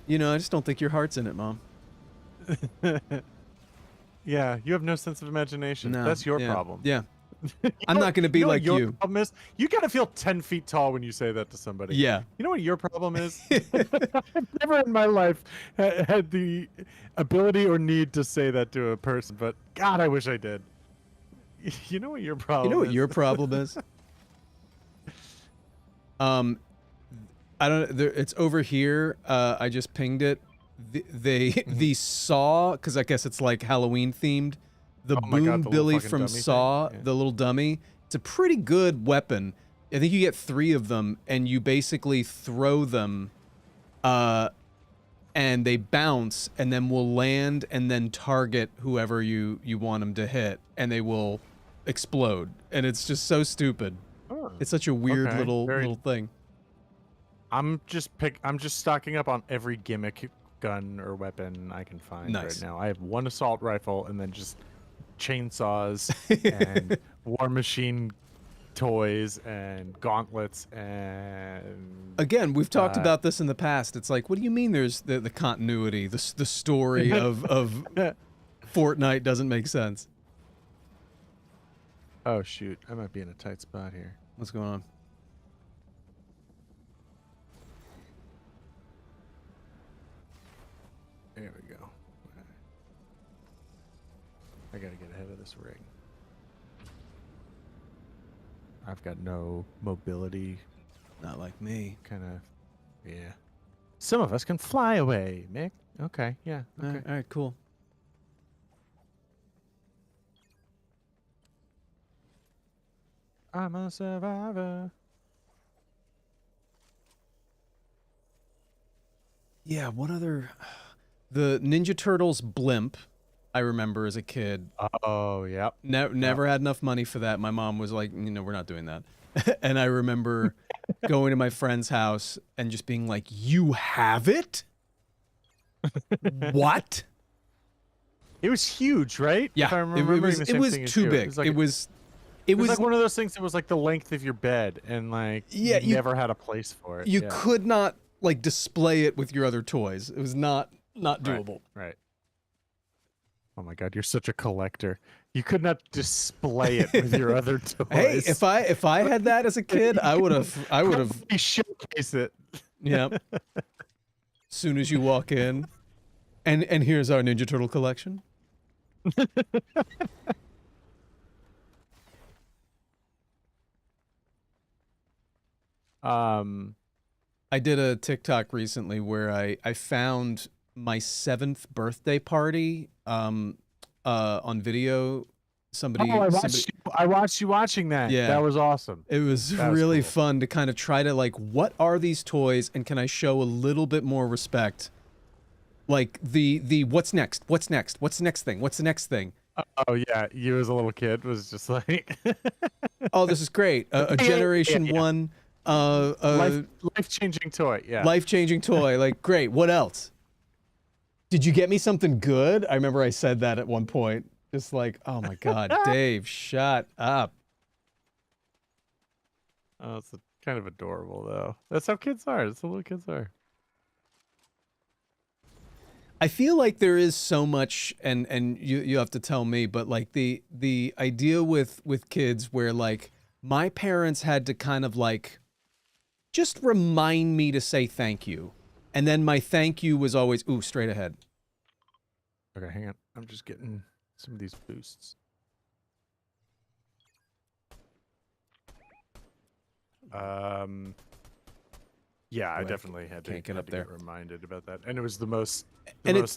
You know, I just don't think your heart's in it, Mom. Yeah, you have no sense of imagination. No, That's your yeah, problem. Yeah. I'm not going to be like what your you. problem is? You gotta feel 10 feet tall when you say that to somebody. Yeah. You know what your problem is? I've never in my life had the ability or need to say that to a person, but God, I wish I did. You know what your problem is? You know what your problem is? I don't. It's over here. I just pinged it. The Saw, because I guess it's like Halloween themed. The Boom Billy from Saw, the little dummy. It's a pretty good weapon. I think you get 3 of them, and you basically throw them, and they bounce, and then will land, and then target whoever you want them to hit, and they will explode. And it's just so stupid. Oh, it's such a weird okay. little thing. I'm just stocking up on every gimmick gun or weapon I can find right now. I have 1 assault rifle, and then just chainsaws and war machine toys and gauntlets and again, we've talked about this in the past. It's like, what do you mean there's the continuity, the story of Fortnite doesn't make sense? Oh shoot, I might be in a tight spot here. What's going on? There we go. I gotta get ahead of this ring. I've got no mobility. Not like me. Kind of, yeah. Some of us can fly away, Mick. Okay, yeah. Okay. All right, cool. I'm a survivor. Yeah, what other... The Ninja Turtles blimp, I remember as a kid. Oh, yep. Never had enough money for that. My mom was like, we're not doing that. And I remember going to my friend's house and just being like, you have it? What? It was huge, right? Yeah, if I remember it was too big. It was like one of those things that was like the length of your bed, and like you never had a place for it. You could not like display it with your other toys. It was not doable. Right. Oh my God, you're such a collector. You could not display it with your other toys. Hey, if I had that as a kid, I would have showcase it. Yeah. Soon as you walk in, and here's our Ninja Turtle collection. I did a TikTok recently where I found my 7th birthday party on video. I watched you watching that. Yeah, that was awesome. It was really fun to kind of try to like, what are these toys, and can I show a little bit more respect? Like the what's next? What's next? What's the next thing? What's the next thing? Oh yeah, you as a little kid was just like, oh, this is great. A Generation 1. Life-changing toy. Yeah. Life-changing toy. Like, great. What else? Did you get me something good? I remember I said that at one point. Just like, oh my God, Dave, shut up. Oh, it's kind of adorable though. That's how kids are. That's how little kids are. I feel like there is so much, and you have to tell me, but like the idea with kids where like my parents had to kind of like just remind me to say thank you, and then my thank you was always straight ahead. Okay, hang on. I'm just getting some of these boosts. Yeah, I definitely had to get reminded about that, and it was the most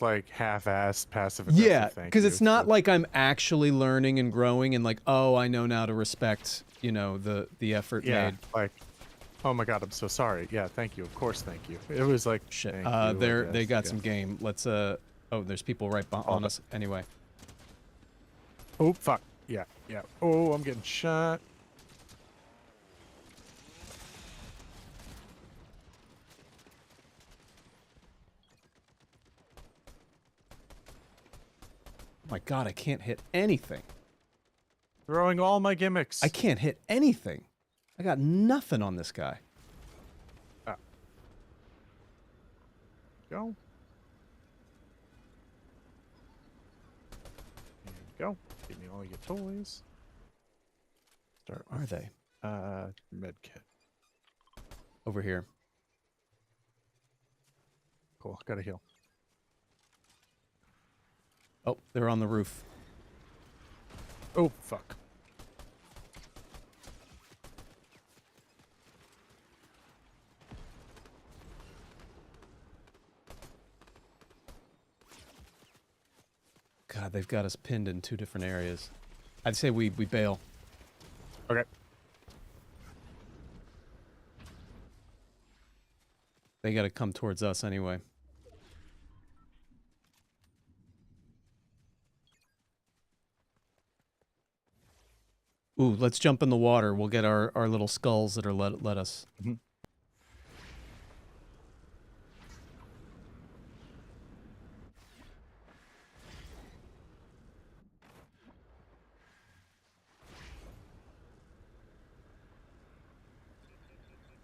like half-assed passive aggressive. Yeah, because it's not like I'm actually learning and growing, and like, oh, I know now to respect, the effort made. Like, oh my God, I'm so sorry. Yeah, thank you. Of course, thank you. It was like shit. They got some game. Let's oh, there's people right on us anyway. Oh fuck. Yeah, yeah. Oh, I'm getting shot. Oh my god, I can't hit anything. Throwing all my gimmicks. I can't hit anything. I got nothing on this guy. Ah. Go. There you go. Give me all your toys. Start. Where are they? Med kit. Over here. Cool. Gotta heal. Oh, they're on the roof. Oh, fuck. God, they've got us pinned in 2 different areas. I'd say we bail. Okay. They got to come towards us anyway. Ooh, let's jump in the water. We'll get our little skulls that are let us. Mm-hmm.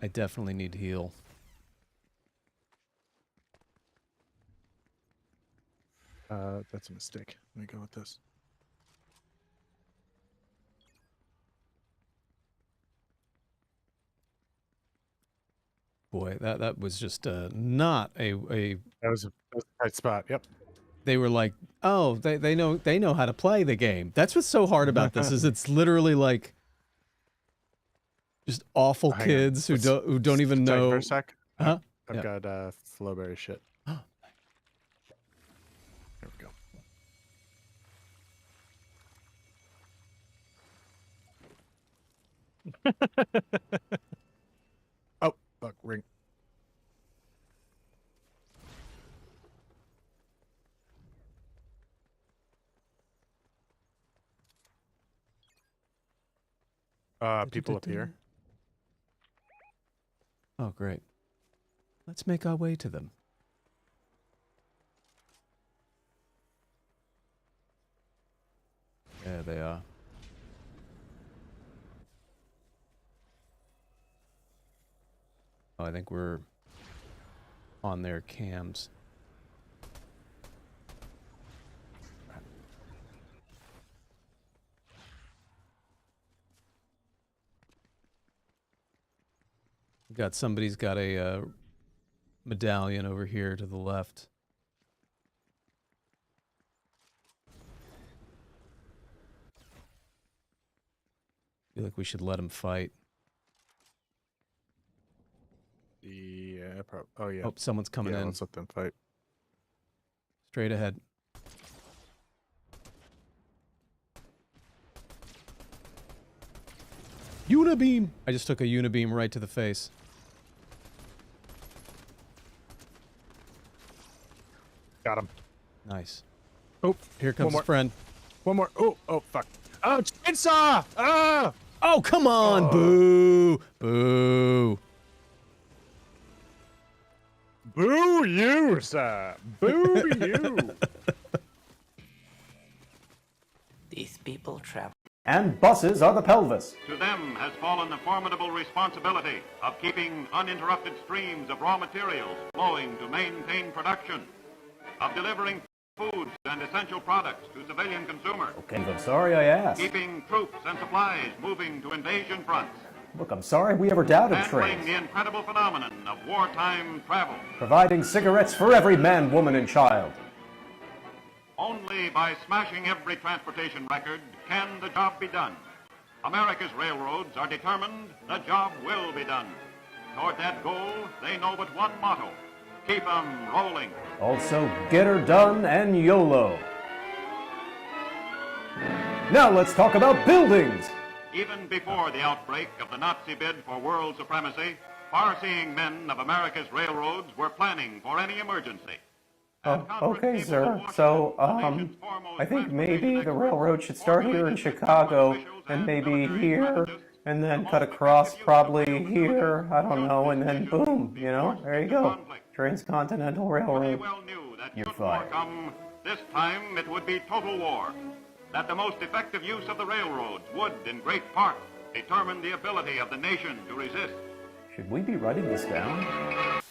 I definitely need to heal. That's a mistake. Let me go with this. Boy, that was just not a. That was a tight spot. Yep. They were like, oh, they know how to play the game. That's what's so hard about this is it's literally like just awful kids who don't even know. For a sec. Huh? I've got flowberry shit. There we go. Oh, fuck, ring. People up here. Oh, great. Let's make our way to them. There they are. Oh, I think we're on their cams. Somebody's got a medallion over here to the left. I feel like we should let him fight. Yeah, probably. Oh, yeah. Oh, someone's coming in. Let's let them fight. Straight ahead. Unibeam! I just took a unibeam right to the face. Got him. Nice. Oh, here comes his friend. One more. Oh, fuck. Oh, chainsaw! Ah! Oh, come on! Boo! Boo! Boo you, sir! Boo you! These people travel. And buses are the pelvis. To them has fallen the formidable responsibility of keeping uninterrupted streams of raw materials flowing to maintain production, of delivering foods and essential products to civilian consumers. Okay, I'm sorry I asked. Keeping troops and supplies moving to invasion fronts. Look, I'm sorry we ever doubted Handling trains. the incredible phenomenon of wartime travel. Providing cigarettes for every man, woman, and child. Only by smashing every transportation record can the job be done. America's railroads are determined the job will be done. Toward that goal, they know but one motto: keep 'em rolling. Also, get her done and YOLO. Now let's talk about buildings. Even before the outbreak of the Nazi bid for world supremacy, far-seeing men of America's railroads were planning for any emergency. Okay, sir. So, I think maybe the railroad should start here in Chicago, and maybe here, and then cut across probably here, I don't know, and then boom, there you go. Transcontinental Railroad. You're fired. This time it would be total war. That the most effective use of the railroads would, in great part, determine the ability of the nation to resist. Should we be writing this down?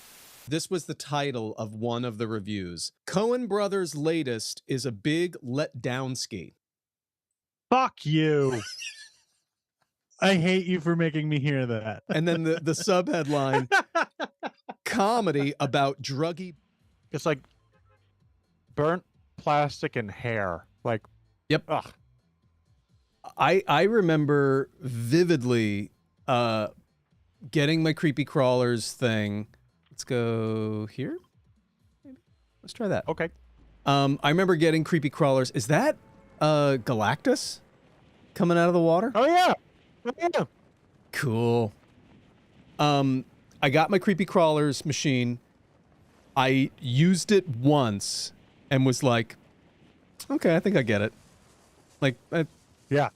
This was the title of one of the reviews. Coen Brothers' latest is a big letdown ski. Fuck you. I hate you for making me hear that. And then the subheadline, comedy about druggy. It's like burnt plastic and hair. Like, yep. Ugh. I remember vividly getting my creepy crawlers thing. Let's go here. Maybe. Let's try that. Okay. I remember getting creepy crawlers. Is that Galactus coming out of the water? Oh yeah. Oh, yeah. Cool. I got my creepy crawlers machine. I used it once and was like, okay, I think I get it. Like, yeah.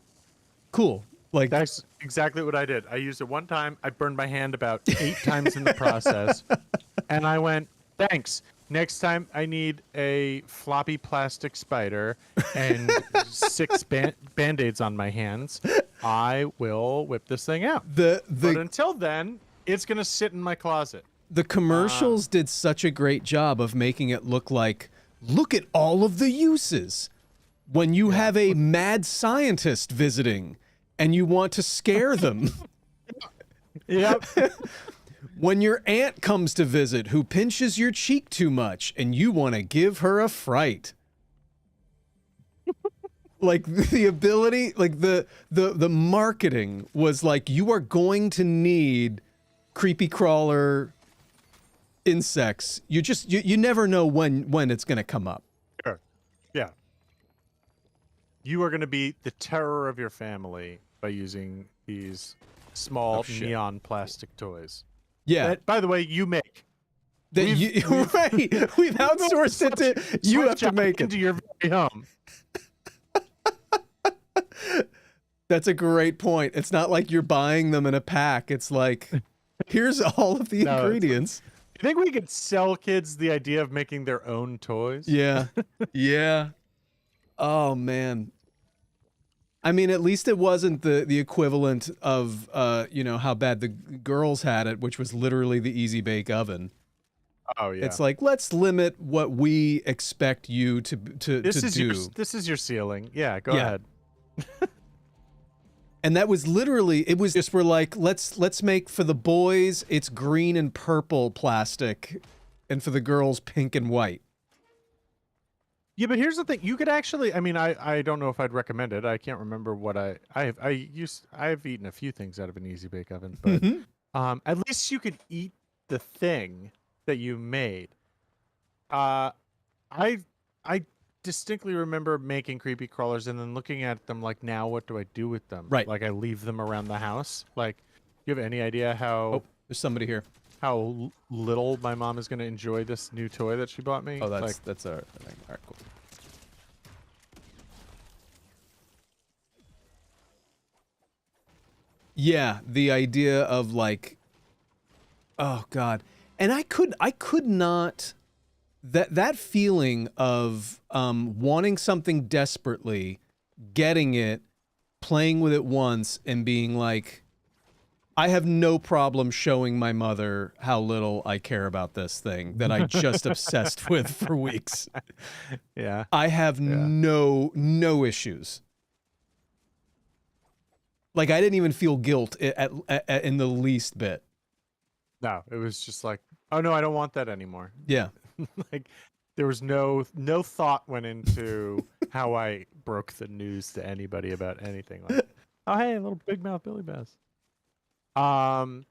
Cool. Like, that's exactly what I did. I used it one time. I burned my hand about 8 times in the process. And I went, thanks. Next time I need a floppy plastic spider and 6 Band-Aids on my hands, I will whip this thing out. But until then, it's going to sit in my closet. The commercials did such a great job of making it look like, look at all of the uses. When you have a mad scientist visiting and you want to scare them. Yep. When your aunt comes to visit who pinches your cheek too much and you want to give her a fright. Like the ability, like the marketing was like, you are going to need creepy crawler insects. You never know when it's going to come up. Sure. Yeah. You are going to be the terror of your family by using these small neon plastic toys. Yeah. That, by the way, you make. Right. We've outsourced it to you. Have to make it into your very home. That's a great point. It's not like you're buying them in a pack. It's like, here's all of the ingredients. You think we could sell kids the idea of making their own toys? Yeah. Yeah. Oh man. I mean, at least it wasn't the equivalent of how bad the girls had it, which was literally the Easy Bake Oven. Oh yeah. It's like, let's limit what we expect you to do. This is your ceiling. Yeah, go ahead. And that was literally, it was just, we're like, let's make for the boys, it's green and purple plastic, and for the girls, pink and white. Yeah, but here's the thing. You could actually, I mean, I don't know if I'd recommend it. I can't remember what I've eaten a few things out of an Easy Bake Oven, but at least you could eat the thing that you made. I distinctly remember making creepy crawlers and then looking at them like, now what do I do with them? Right. Like I leave them around the house. Like, do you have any idea how? Oh, there's somebody here. How little my mom is going to enjoy this new toy that she bought me? Oh, that's our thing. All right, cool. Yeah, the idea of like, oh God, and I could not. That feeling of wanting something desperately, getting it, playing with it once, and being like, I have no problem showing my mother how little I care about this thing that I just obsessed with for weeks. Yeah. I have no issues. Like, I didn't even feel guilt in the least bit. No, it was just like, oh no, I don't want that anymore. Yeah. Like there was no thought went into how I broke the news to anybody about anything. Like, oh hey, a little big mouth Billy Bass. Do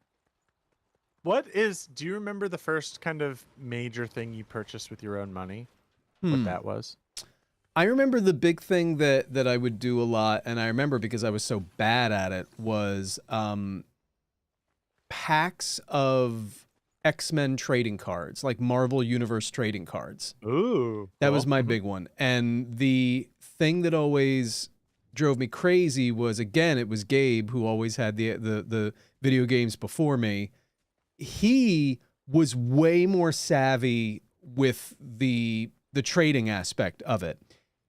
you remember the first kind of major thing you purchased with your own money? What that was? I remember the big thing that I would do a lot, and I remember because I was so bad at it, was packs of X-Men trading cards, like Marvel Universe trading cards. Ooh. That was my big one. And the thing that always drove me crazy was, again, it was Gabe who always had the video games before me. He was way more savvy with the trading aspect of it.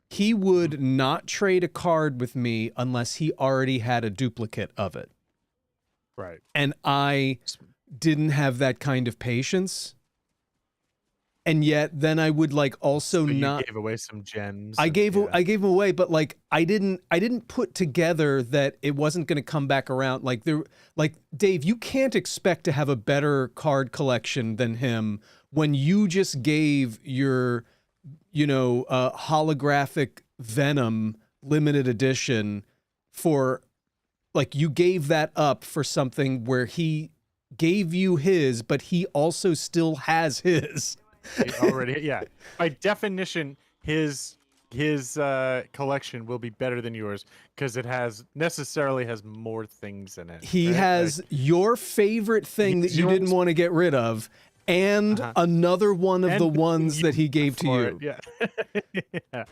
He would not trade a card with me unless he already had a duplicate of it. Right. And I didn't have that kind of patience. And yet then I would like also So you not gave away some gems. I gave them away, but like I didn't put together that it wasn't going to come back around. Like Dave, you can't expect to have a better card collection than him when you just gave your holographic Venom limited edition for, like, you gave that up for something where he gave you his, but he also still has his. Already, yeah. By definition, his collection will be better than yours because it necessarily has more things in it. He right? has your favorite thing that you didn't want to get rid of, and another one of the ones that he gave to you. Yeah. Yeah.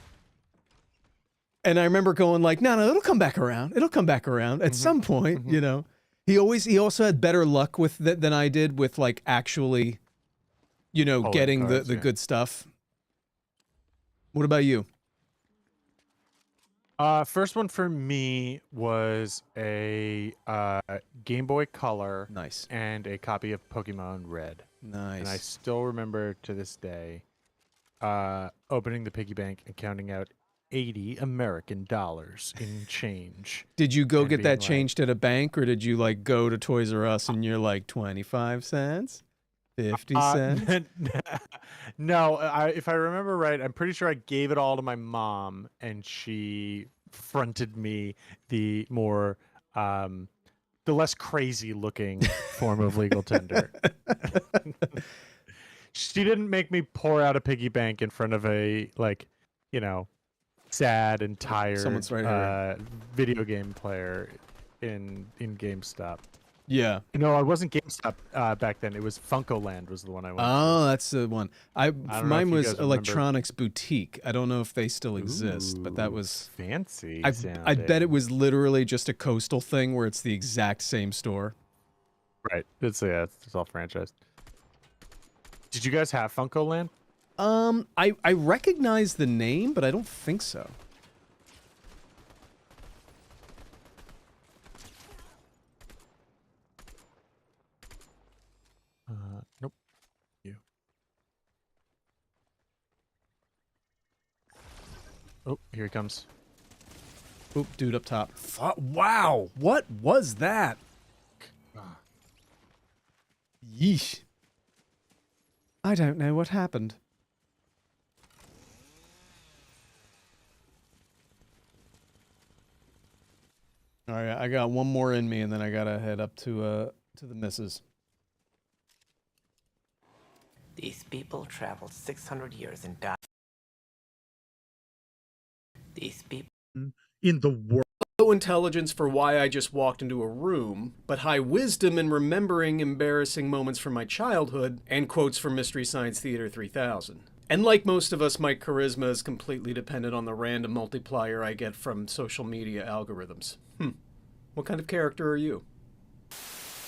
And I remember going like, no, it'll come back around. It'll come back around at some point, you know. He also had better luck with that than I did with like actually, getting cards, the good stuff. What about you? First one for me was a Game Boy Color. Nice. And a copy of Pokemon Red. Nice. And I still remember to this day opening the piggy bank and counting out $80 American in change. Did you go get that like, changed at a bank, or did you like go to Toys R Us and you're like 25 cents? 50 cents? No, if I remember right, I'm pretty sure I gave it all to my mom, and she fronted me the more, the less crazy looking form of legal tender. She didn't make me pour out a piggy bank in front of a, like, sad and tired Someone's right here. video game player in GameStop. Yeah. No, it wasn't GameStop back then. It was Funkoland was the one I went Oh, that's the one. Mine was Electronics remember. Boutique. I don't know if they still exist, but that was fancy. I bet it was literally just a coastal thing where it's the exact same store. Right. It's all franchised. Did you guys have Funkoland? I recognize the name, but I don't think so. Nope. You. Oh, here he comes. Oop, dude up top. Wow, what was that? Yeesh. I don't know what happened. All right, I got one more in me, and then I gotta head up to the missus. These people traveled 600 years and died. These people in the world. Low intelligence for why I just walked into a room, but high wisdom in remembering embarrassing moments from my childhood, and quotes from Mystery Science Theater 3000. And like most of us, my charisma is completely dependent on the random multiplier I get from social media algorithms. What kind of character are you?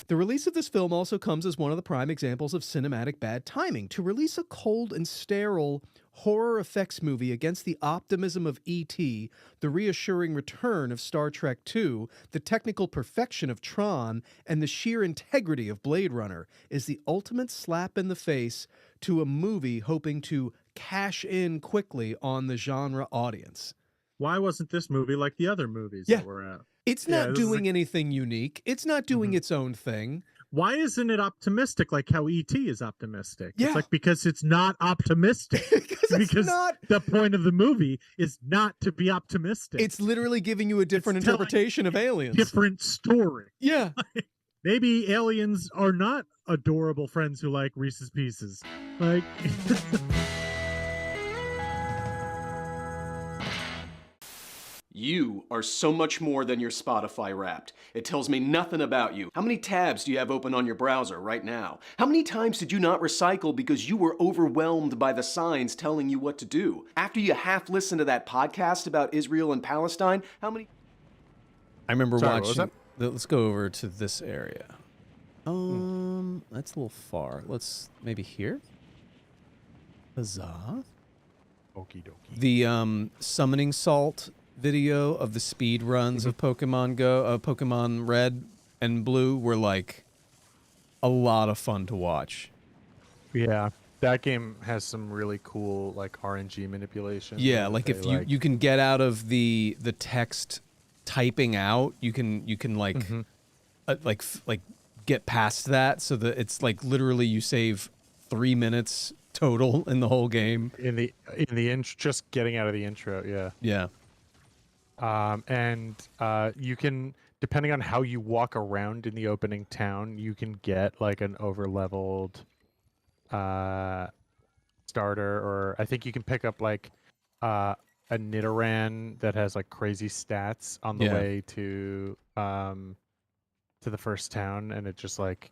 The release of this film also comes as one of the prime examples of cinematic bad timing. To release a cold and sterile horror effects movie against the optimism of E.T., the reassuring return of Star Trek II, the technical perfection of Tron, and the sheer integrity of Blade Runner is the ultimate slap in the face to a movie hoping to cash in quickly on the genre audience. Why wasn't this movie like the other movies that were out? It's not doing anything unique. It's not doing its own thing. Why isn't it optimistic like how E.T. is optimistic? Yeah. It's like because it's not optimistic. because not... the point of the movie is not to be optimistic. It's literally giving you a different interpretation of aliens. Different story. Yeah. Maybe aliens are not adorable friends who like Reese's Pieces. Like... You are so much more than your Spotify Wrapped. It tells me nothing about you. How many tabs do you have open on your browser right now? How many times did you not recycle because you were overwhelmed by the signs telling you what to do? After you half listened to that podcast about Israel and Palestine, how many... I remember Sorry, what was watching... Let's go over to this area. That's a little far. Let's... Maybe here? Huzzah. Okie dokie. The summoning salt video of the speed runs of Pokemon Go, Pokemon Red and Blue were like a lot of fun to watch. Yeah, that game has some really cool like RNG manipulation. Yeah, like if you can get out of the text typing out, you can like like get past that so that it's like literally you save 3 minutes total in the whole game. In the just getting out of the intro, yeah. Yeah. And you can, depending on how you walk around in the opening town, you can get like an over-leveled starter, or I think you can pick up like a Nidoran that has like crazy stats on the way to the first town, and it just like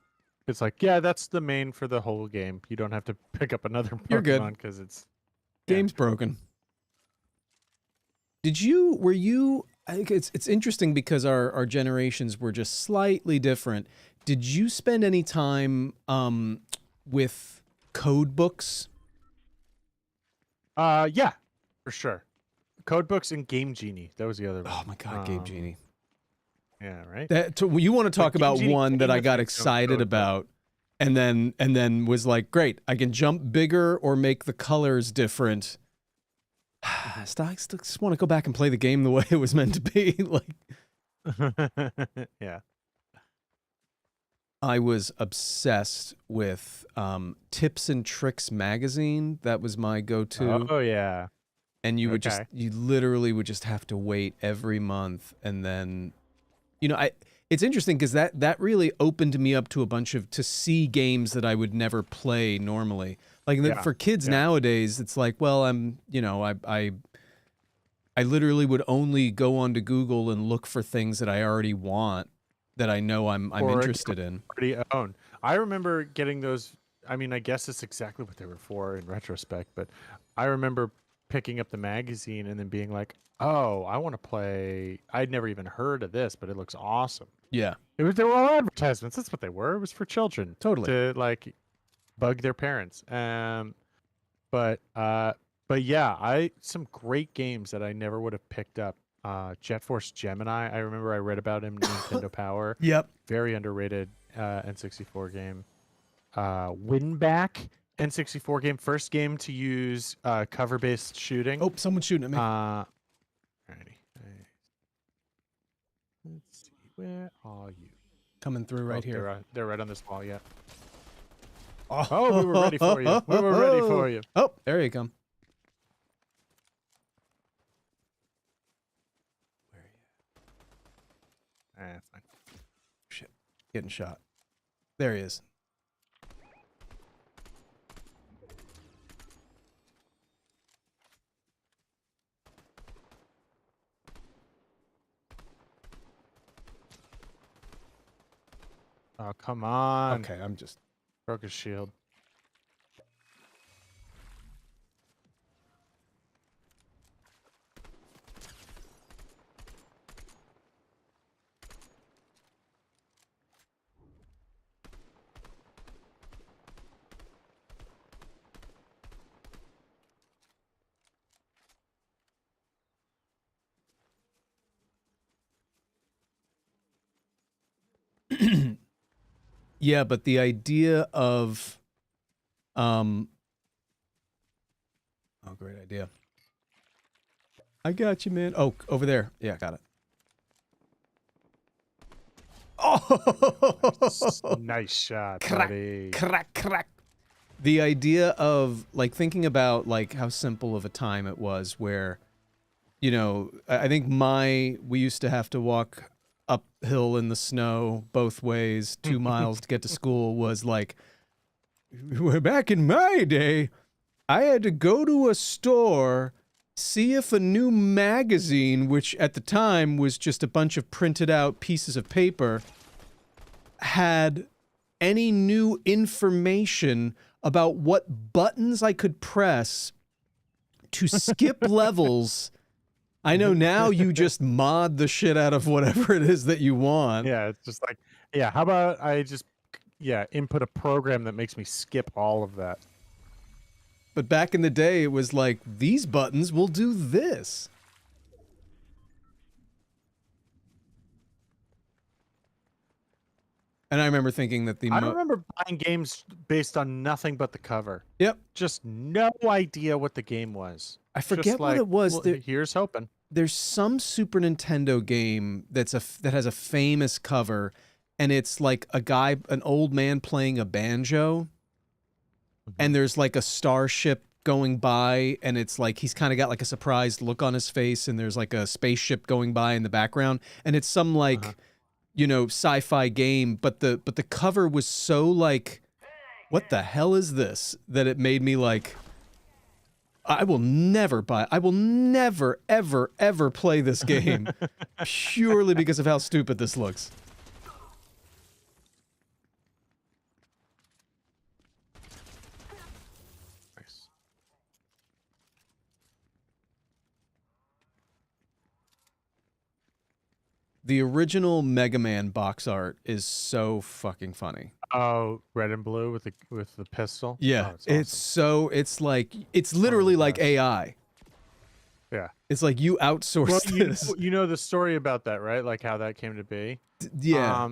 it's like, yeah, that's the main for the whole game. You don't have to pick up another You're good. Pokemon because it's game's broken. Were you, I think it's interesting because our generations were just slightly different. Did you spend any time with code books? Yeah, for sure. Code books and Game Genie. That was the other one. Oh my God, Game Genie. Yeah, right. You want to talk about Genie one that I got excited code about, and then was like, great, I can jump bigger or make the colors different. I just want to go back and play the game the way it was meant to be. Like, yeah. I was obsessed with Tips and Tricks magazine. That was my go-to. Oh yeah. And you would you literally would just have to wait every month, and then, it's interesting because that really opened me up to a bunch to see games that I would never play normally. Like for kids nowadays, it's like, well, I literally would only go onto Google and look for things that I already want, that I know I'm interested in. Already own. I remember getting those. I mean, I guess it's exactly what they were for in retrospect, but I remember picking up the magazine and then being like, oh, I want to play. I'd never even heard of this, but it looks awesome. Yeah. They were all advertisements. That's what they were. It was for children. Totally. To like bug their parents. But yeah, some great games that I never would have picked up. Jet Force Gemini. I remember I read about him in Nintendo Power. Yep. Very underrated N64 game. Winback N64 game. First game to use cover-based shooting. Oh, someone's shooting at me. Alrighty. Let's see. Where are you? Coming through right here. They're right on this wall, yeah. Oh, we were ready for you. We were ready for you. Oh, there you come. Where are you? Fine. Shit. Getting shot. There he is. Oh, come on. Okay, I'm just... Broke his shield. Yeah, but the idea of, oh, great idea. I got you, man. Oh, over there. Yeah, got it. Oh, nice shot, crack, buddy. Crack, crack. The idea of like thinking about like how simple of a time it was where, I think we used to have to walk uphill in the snow both ways 2 miles to get to school was like, back in my day, I had to go to a store see if a new magazine, which at the time was just a bunch of printed out pieces of paper, had any new information about what buttons I could press to skip levels. I know now you just mod the shit out of whatever it is that you want. Yeah, it's just like, yeah, how about I just, input a program that makes me skip all of that. But back in the day, it was like, these buttons will do this. And I remember thinking that I remember buying games based on nothing but the cover. Yep. Just no idea what the game was. I forget just what it was. Well, here's hoping. There's some Super Nintendo game that has a famous cover, and it's like an old man playing a banjo, and there's like a starship going by, and it's like he's kind of got like a surprised look on his face, and there's like a spaceship going by in the background, and it's some like sci-fi game, but the cover was so like, what the hell is this, that it made me like, I will never, ever, ever play this game purely because of how stupid this looks. Nice. The original Mega Man box art is so fucking funny. Oh, red and blue with the pistol. Yeah, oh, it's awesome. It's literally like AI. Yeah, it's like you outsource this. You know the story about that, right? Like how that came to be. Yeah.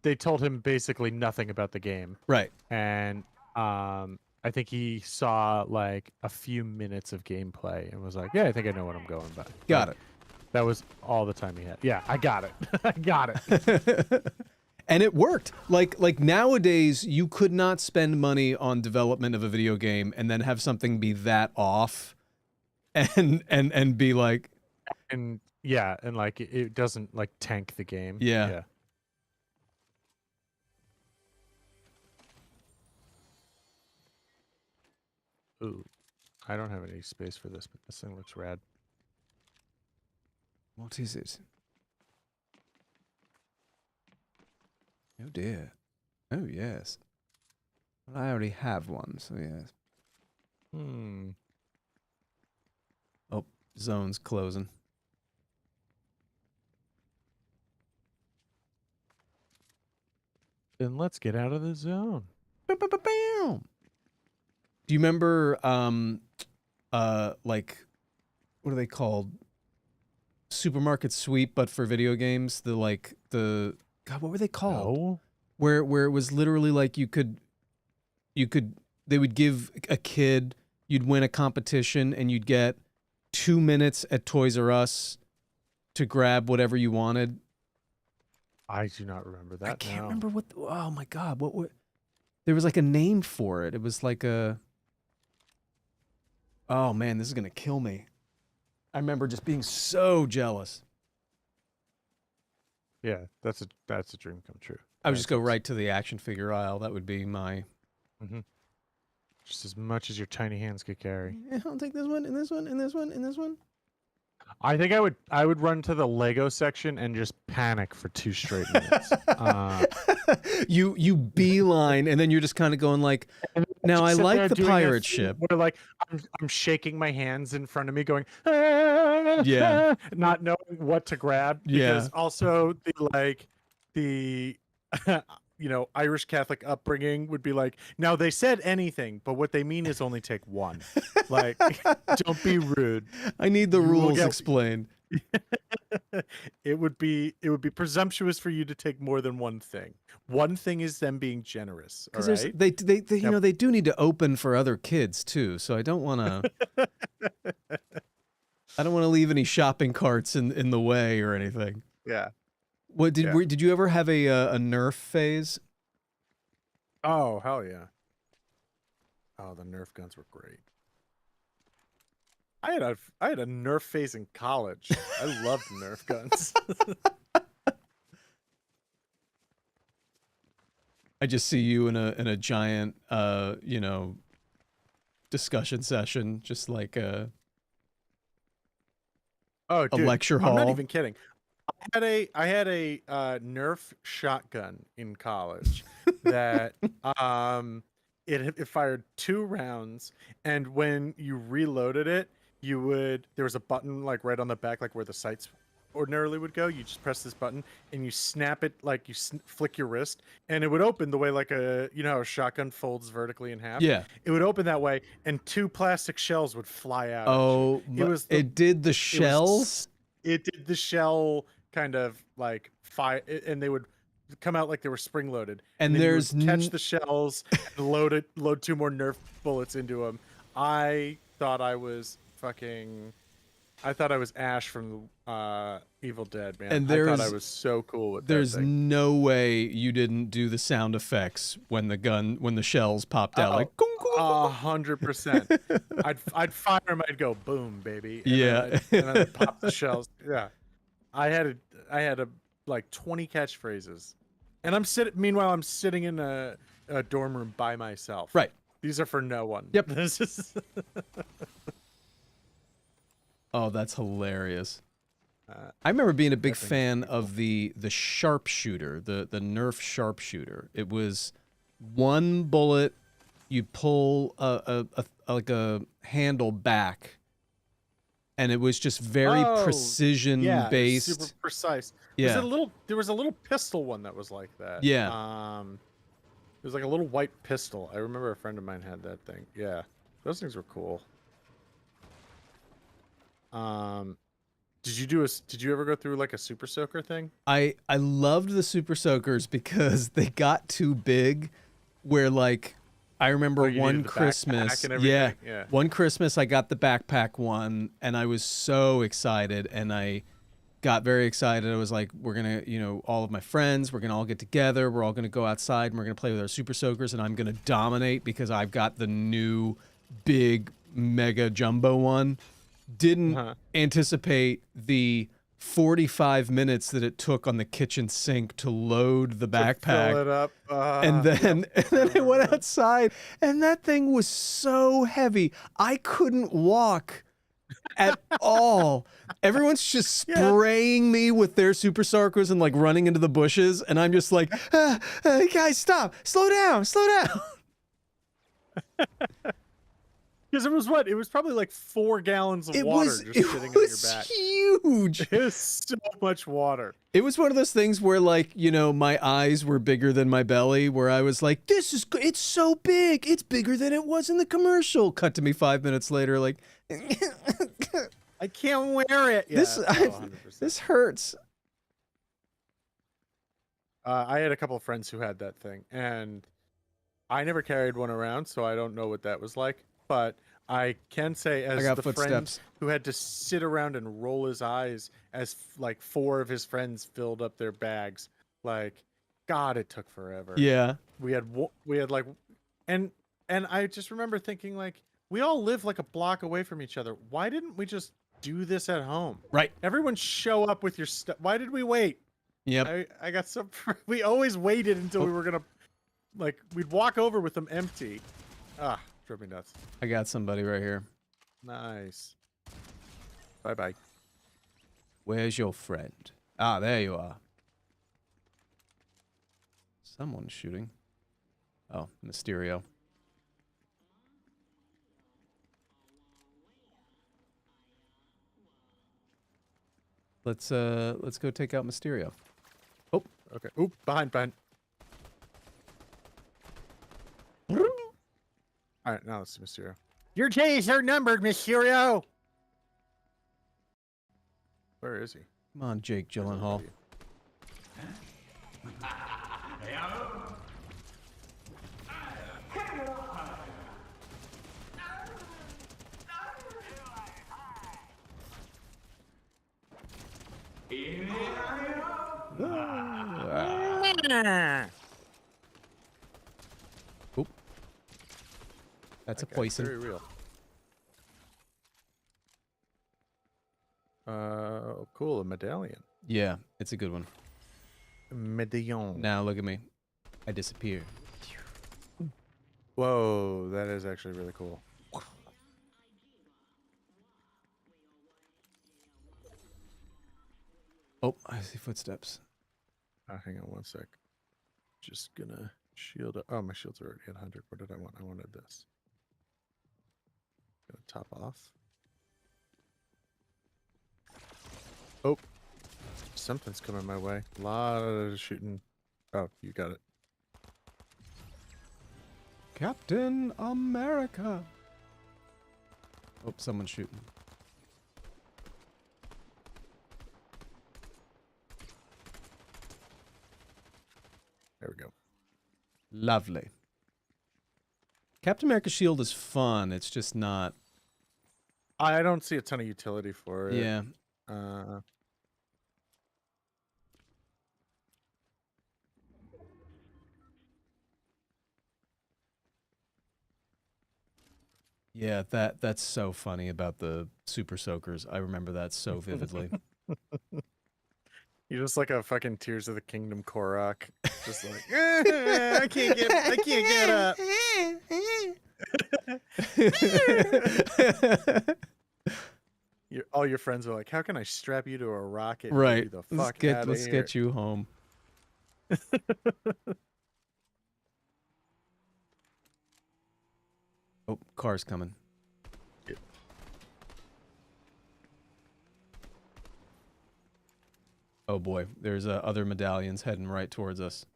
They told him basically nothing about the game. Right. And I think he saw like a few minutes of gameplay and was like, "Yeah, I think I know what I'm going by." Got it. That was all the time he had. Yeah, I got it. I got it. And it worked. Like nowadays, you could not spend money on development of a video game and then have something be that off, and be like, and like it doesn't like tank the game. Yeah. Ooh, I don't have any space for this, but this thing looks rad. What is it? Oh dear. Oh yes. Well, I already have one, so yes. Oh, zone's closing. Then let's get out of the zone. Do you remember like, what are they called? Supermarket Sweep, but for video games? God, what were they called? No. Where it was literally like they would give a kid, you'd win a competition and you'd get 2 minutes at Toys R Us to grab whatever you wanted. I do not remember that. I can't remember what. Oh my God, there was like a name for it. It was like a. Oh man, this is gonna kill me. I remember just being so jealous. Yeah, that's a dream come true. I would just go right to the action figure aisle. That would be my. Just as much as your tiny hands could carry. Yeah, I'll take this one, and this one, and this one, and this one. I think I would run to the Lego section and just panic for 2 straight minutes. You beeline, and then you're just kind of going like, now I like the pirate ship. Where like I'm shaking my hands in front of me, going, yeah, not knowing what to grab. Because also the Irish Catholic upbringing would be like, now they said anything, but what they mean is only take one. Like, don't be rude. I need the rules explained. It would be presumptuous for you to take more than one thing. One thing is them being generous. All right? They they do need to open for other kids too. So I don't want to. I don't want to leave any shopping carts in the way or anything. Yeah. What did you ever have a Nerf phase? Oh hell yeah! Oh, the Nerf guns were great. I had a Nerf phase in college. I loved Nerf guns. I just see you in a giant discussion session, just like Oh, dude, lecture I'm hall. not even kidding. I had a Nerf shotgun in college that it fired 2 rounds, and when you reloaded it, there was a button like right on the back, like where the sights ordinarily would go. You just press this button and you snap it, like you flick your wrist, and it would open the way like how a shotgun folds vertically in half. Yeah. It would open that way, and 2 plastic shells would fly out. Oh, at you. it did the shells. It did the shell kind of like fire, and they would come out like they were spring loaded. And then there's you would catch the shells and load 2 more Nerf bullets into them. I thought I was Ash from Evil Dead, man. And I thought I was so cool with that thing. There's no way you didn't do the sound effects when the shells popped out, like 100%. I'd fire them. I'd go boom, baby. And yeah, then I'd pop the shells. Yeah, I had like 20 catchphrases, and meanwhile I'm sitting in a dorm room by myself. Right. These are for no one. Yep. This is. Oh, that's hilarious. I remember being a big fan of the sharpshooter, the Nerf sharpshooter. It was 1 bullet, you pull like a handle back, and it was just very precision based. Super precise. Yeah. There was a little pistol one that was like that. Yeah. It was like a little white pistol. I remember a friend of mine had that thing. Yeah. Those things were cool. Did you ever go through like a super soaker thing? I loved the super soakers because they got too big, where like I remember one Christmas, one Christmas I got the backpack one, and I was so excited, and I got very excited. I was like, we're gonna, all of my friends, we're gonna all get together, we're all gonna go outside, and we're gonna play with our super soakers, and I'm gonna dominate because I've got the new big mega jumbo one. Didn't anticipate the 45 minutes that it took on the kitchen sink to load the backpack. Fill it up. And then I went outside, and that thing was so heavy. I couldn't walk at all. Everyone's just spraying me with their super soakers and like running into the bushes, and I'm just like, guys, stop, slow down. Because it was what? It was probably like 4 gallons of water just sitting on your back. Huge. It was so much water. It was one of those things where, like, my eyes were bigger than my belly, where I was like, it's so big. It's bigger than it was in the commercial. Cut to me 5 minutes later, like, I can't wear it. Yeah, this hurts. I had a couple of friends who had that thing, and I never carried one around, so I don't know what that was like. But I can say, as the friend who had to sit around and roll his eyes as like 4 of his friends filled up their bags, like, God, it took forever. Yeah. We had like, and I just remember thinking, like, we all live like a block away from each other. Why didn't we just do this at home? Right. Everyone show up with your stuff. Why did we wait? Yep. I got some. We always waited until we were gonna, like, we'd walk over with them empty. Drove me nuts. I got somebody right here. Nice. Bye-bye. Where's your friend? Ah, there you are. Someone's shooting. Oh, Mysterio. Let's go take out Mysterio. Oh, okay. Oop, behind. All right, now let's see Mysterio. Your days are numbered, Mysterio. Where is he? Come on, Jake Gyllenhaal. Oop. That's a poison. Very real. Cool, a medallion. Yeah, it's a good one. Medallion. Now look at me. I disappear. Whoa, that is actually really cool. Oh, I see footsteps. Hang on one sec. Just gonna shield. Oh, my shield's already at 100. What did I want? I wanted this. Gonna top off. Oh, something's coming my way. A lot of shooting. Oh, you got it. Captain America. Oh, someone's shooting. There we go. Lovely. Captain America's shield is fun. It's just not. I don't see a ton of utility for it. Yeah. Yeah, that's so funny about the super soakers. I remember that so vividly. You're just like a fucking Tears of the Kingdom Korok. Just like, I can't get up. All your friends are like, how can I strap you to a rocket and Right. get you the fuck out of Let's here? get you home. Oh, car's coming. Yep. Oh boy, there's other medallions heading right towards us.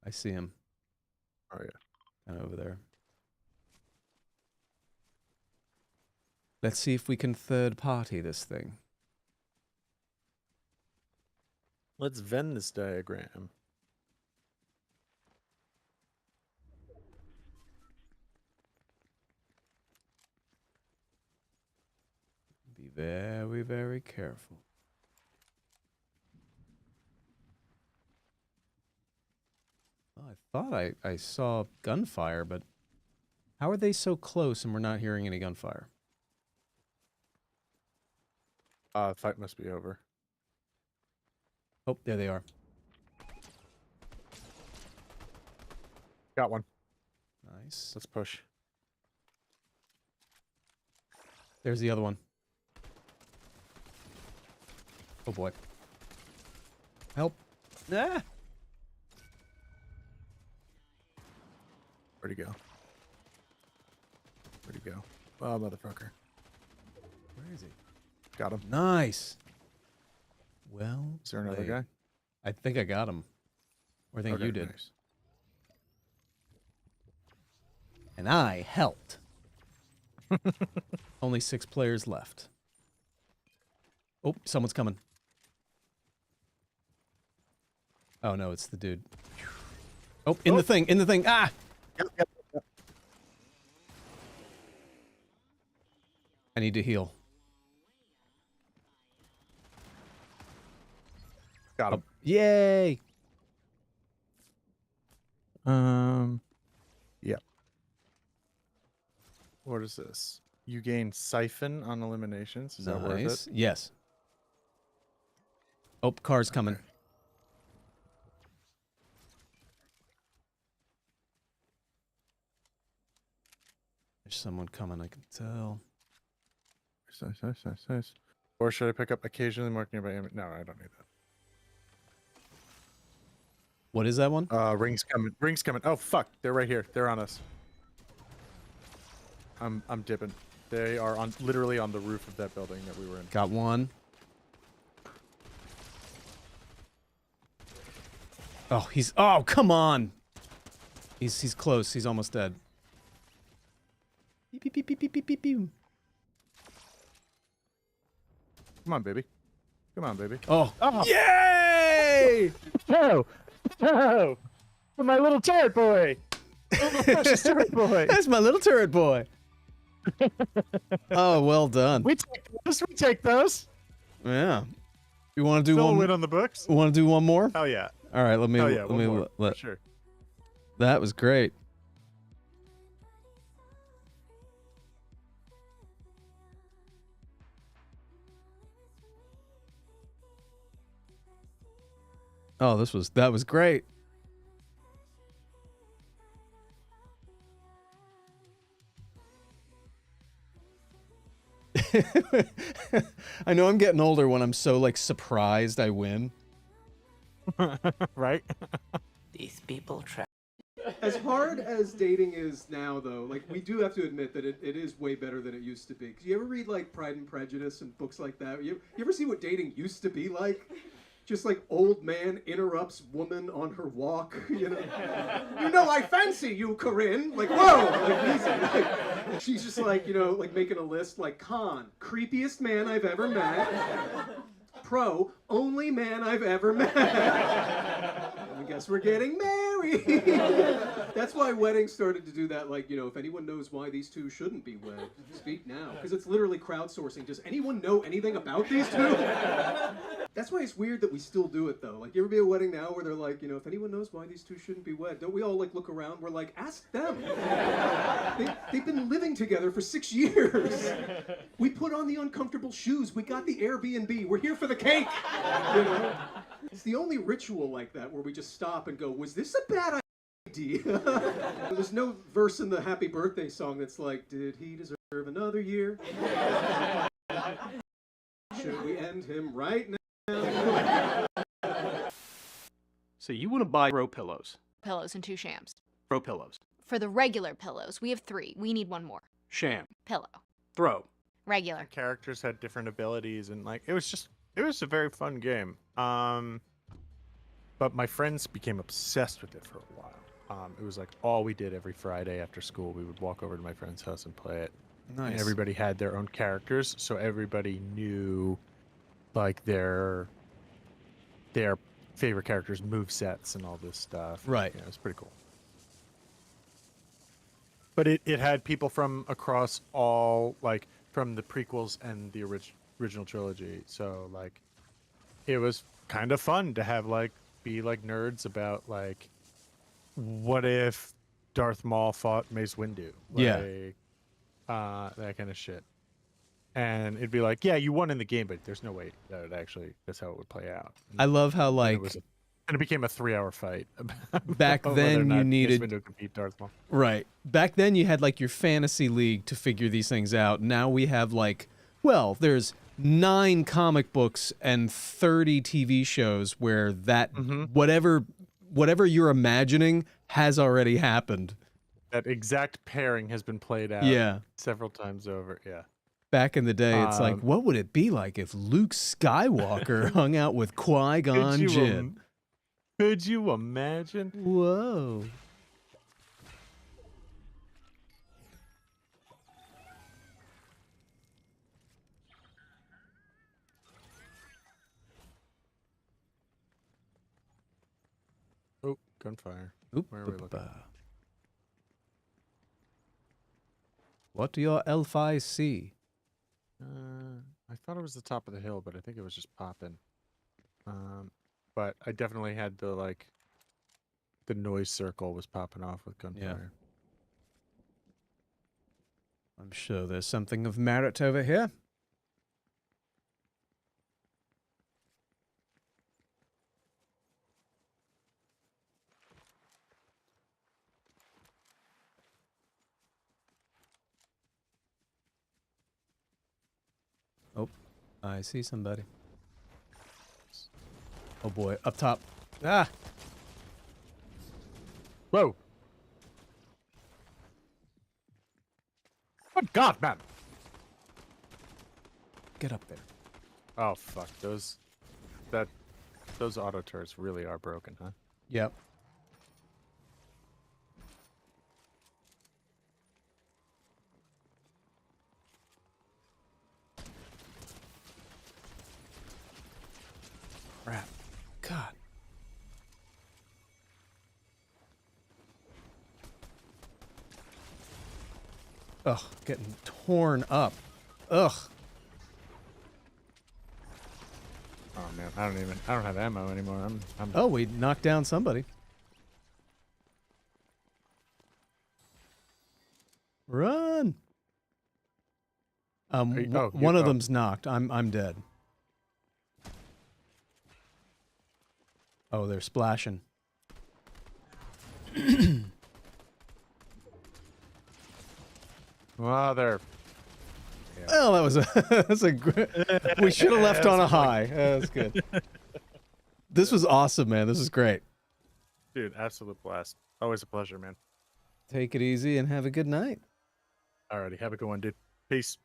I see him. Oh yeah. Kind of over there. Let's see if we can third party this thing. Let's Venn this diagram. Be very, very careful. Oh, I thought I saw gunfire, but how are they so close and we're not hearing any gunfire? The fight must be over. Oh, there they are. Got one. Nice. Let's push. There's the other one. Oh boy. Help. Ah! Where'd he go? Where'd he go? Oh, motherfucker. Where is he? Got him. Nice. Well, Is there another guy? I think I got him. Or I think Okay, you did. nice. And I helped. Only 6 players left. Oh, someone's coming. Oh no, it's the dude. Oh, in the thing, in the thing. Ah! Yep. I need to heal. Got him. Yay! Yeah. What is this? You gain siphon on eliminations. Is that worth Nice. it? Yes. Oh, car's coming. There's someone coming, I can tell. Nice. Or should I pick up occasionally mark nearby? No, I don't need that. What is that one? Rings coming. Rings coming. Oh fuck! They're right here. They're on us. I'm dipping. They are on literally on the roof of that building that we were in. Got one. Oh, oh, come on. He's close. He's almost dead. Beep, beep, beep, beep, beep, beep, beep, beep. Come on, baby. Come on, baby. Oh. Oh. Yay! No! No! My little turret boy! Little precious turret boy! That's my little turret boy. Oh, well done. We take those. We take those. Yeah. You want to do Still one? a win on the books. Want to do one more? Hell yeah. All right. Let me. Hell yeah. let One me. more, Let. for sure. That was great. Oh, that was great. I know I'm getting older when I'm so like surprised I win. Right? These people travel. As hard as dating is now, though, like, we do have to admit that it is way better than it used to be. 'Cause you ever read, like, Pride and Prejudice and books like that? You ever see what dating used to be like? Just like old man interrupts woman on her walk, you know? You know, I fancy you, Corinne. Like, whoa! Like, easy. Like, she's just like, you know, like making a list, like, con, creepiest man I've ever met. Pro, only man I've ever met. And I guess we're getting married. That's why weddings started to do that, like, you know, if anyone knows why these two shouldn't be wed, speak now. Because it's literally crowdsourcing. Does anyone know anything about these two? That's why it's weird that we still do it, though. Like, you ever be at a wedding now where they're like, you know, if anyone knows why these two shouldn't be wed, don't we all, like, look around? We're like, ask them. They've been living together for 6 years. We put on the uncomfortable shoes. We got the Airbnb. We're here for the cake. You know? It's the only ritual like that where we just stop and go, was this a bad idea? There's no verse in the Happy Birthday song that's like, did he deserve another year? Should we end him right now? So you want to buy throw pillows. Pillows and 2 shams. Throw pillows. For the regular pillows, we have 3. We need 1 more. Sham. Pillow. Throw. Regular. Characters had different abilities, and like it was a very fun game. But my friends became obsessed with it for a while. It was like all we did every Friday after school. We would walk over to my friend's house and play it. Nice. And everybody had their own characters, so everybody knew like their favorite characters' movesets and all this stuff. Right. Yeah, it was pretty cool. But it had people from across all, like, from the prequels and the original trilogy. So, like, it was kind of fun to have, like, be, like, nerds about, like, what if Darth Maul fought Mace Windu? Like, that kind of shit. And it'd be like, yeah, you won in the game, but there's no way that that's how it would play out. I love how, like, and it became a 3-hour fight. Back then you needed to compete Darth Maul. Right. Back then you had like your fantasy league to figure these things out. Now we have like, well, there's 9 comic books and 30 TV shows where that whatever you're imagining has already happened. That exact pairing has been played out several times over. Yeah. Back in the day, it's like, what would it be like if Luke Skywalker hung out with Qui-Gon Jinn? Could you imagine? Whoa. Oh, gunfire. Oop, where are we looking? What do your elf eyes see? I thought it was the top of the hill, but I think it was just popping. But I definitely had the noise circle was popping off with gunfire. I'm sure there's something of merit over here. Oh, I see somebody. Oh boy, up top. Ah! Whoa! Good God, man! Get up there. Oh fuck, those auto turrets really are broken, huh? Yep. Crap. God. Ugh, getting torn up. Ugh. Oh man, I don't have ammo anymore. I'm Oh, we knocked down somebody. Run. One of them's knocked. I'm dead. Oh, they're splashing. Well, they're Well, that was that's a great. We should have left on a high. That's good. This was awesome, man. This is great. Dude, absolute blast. Always a pleasure, man. Take it easy and have a good night. Alrighty, have a good one, dude. Peace.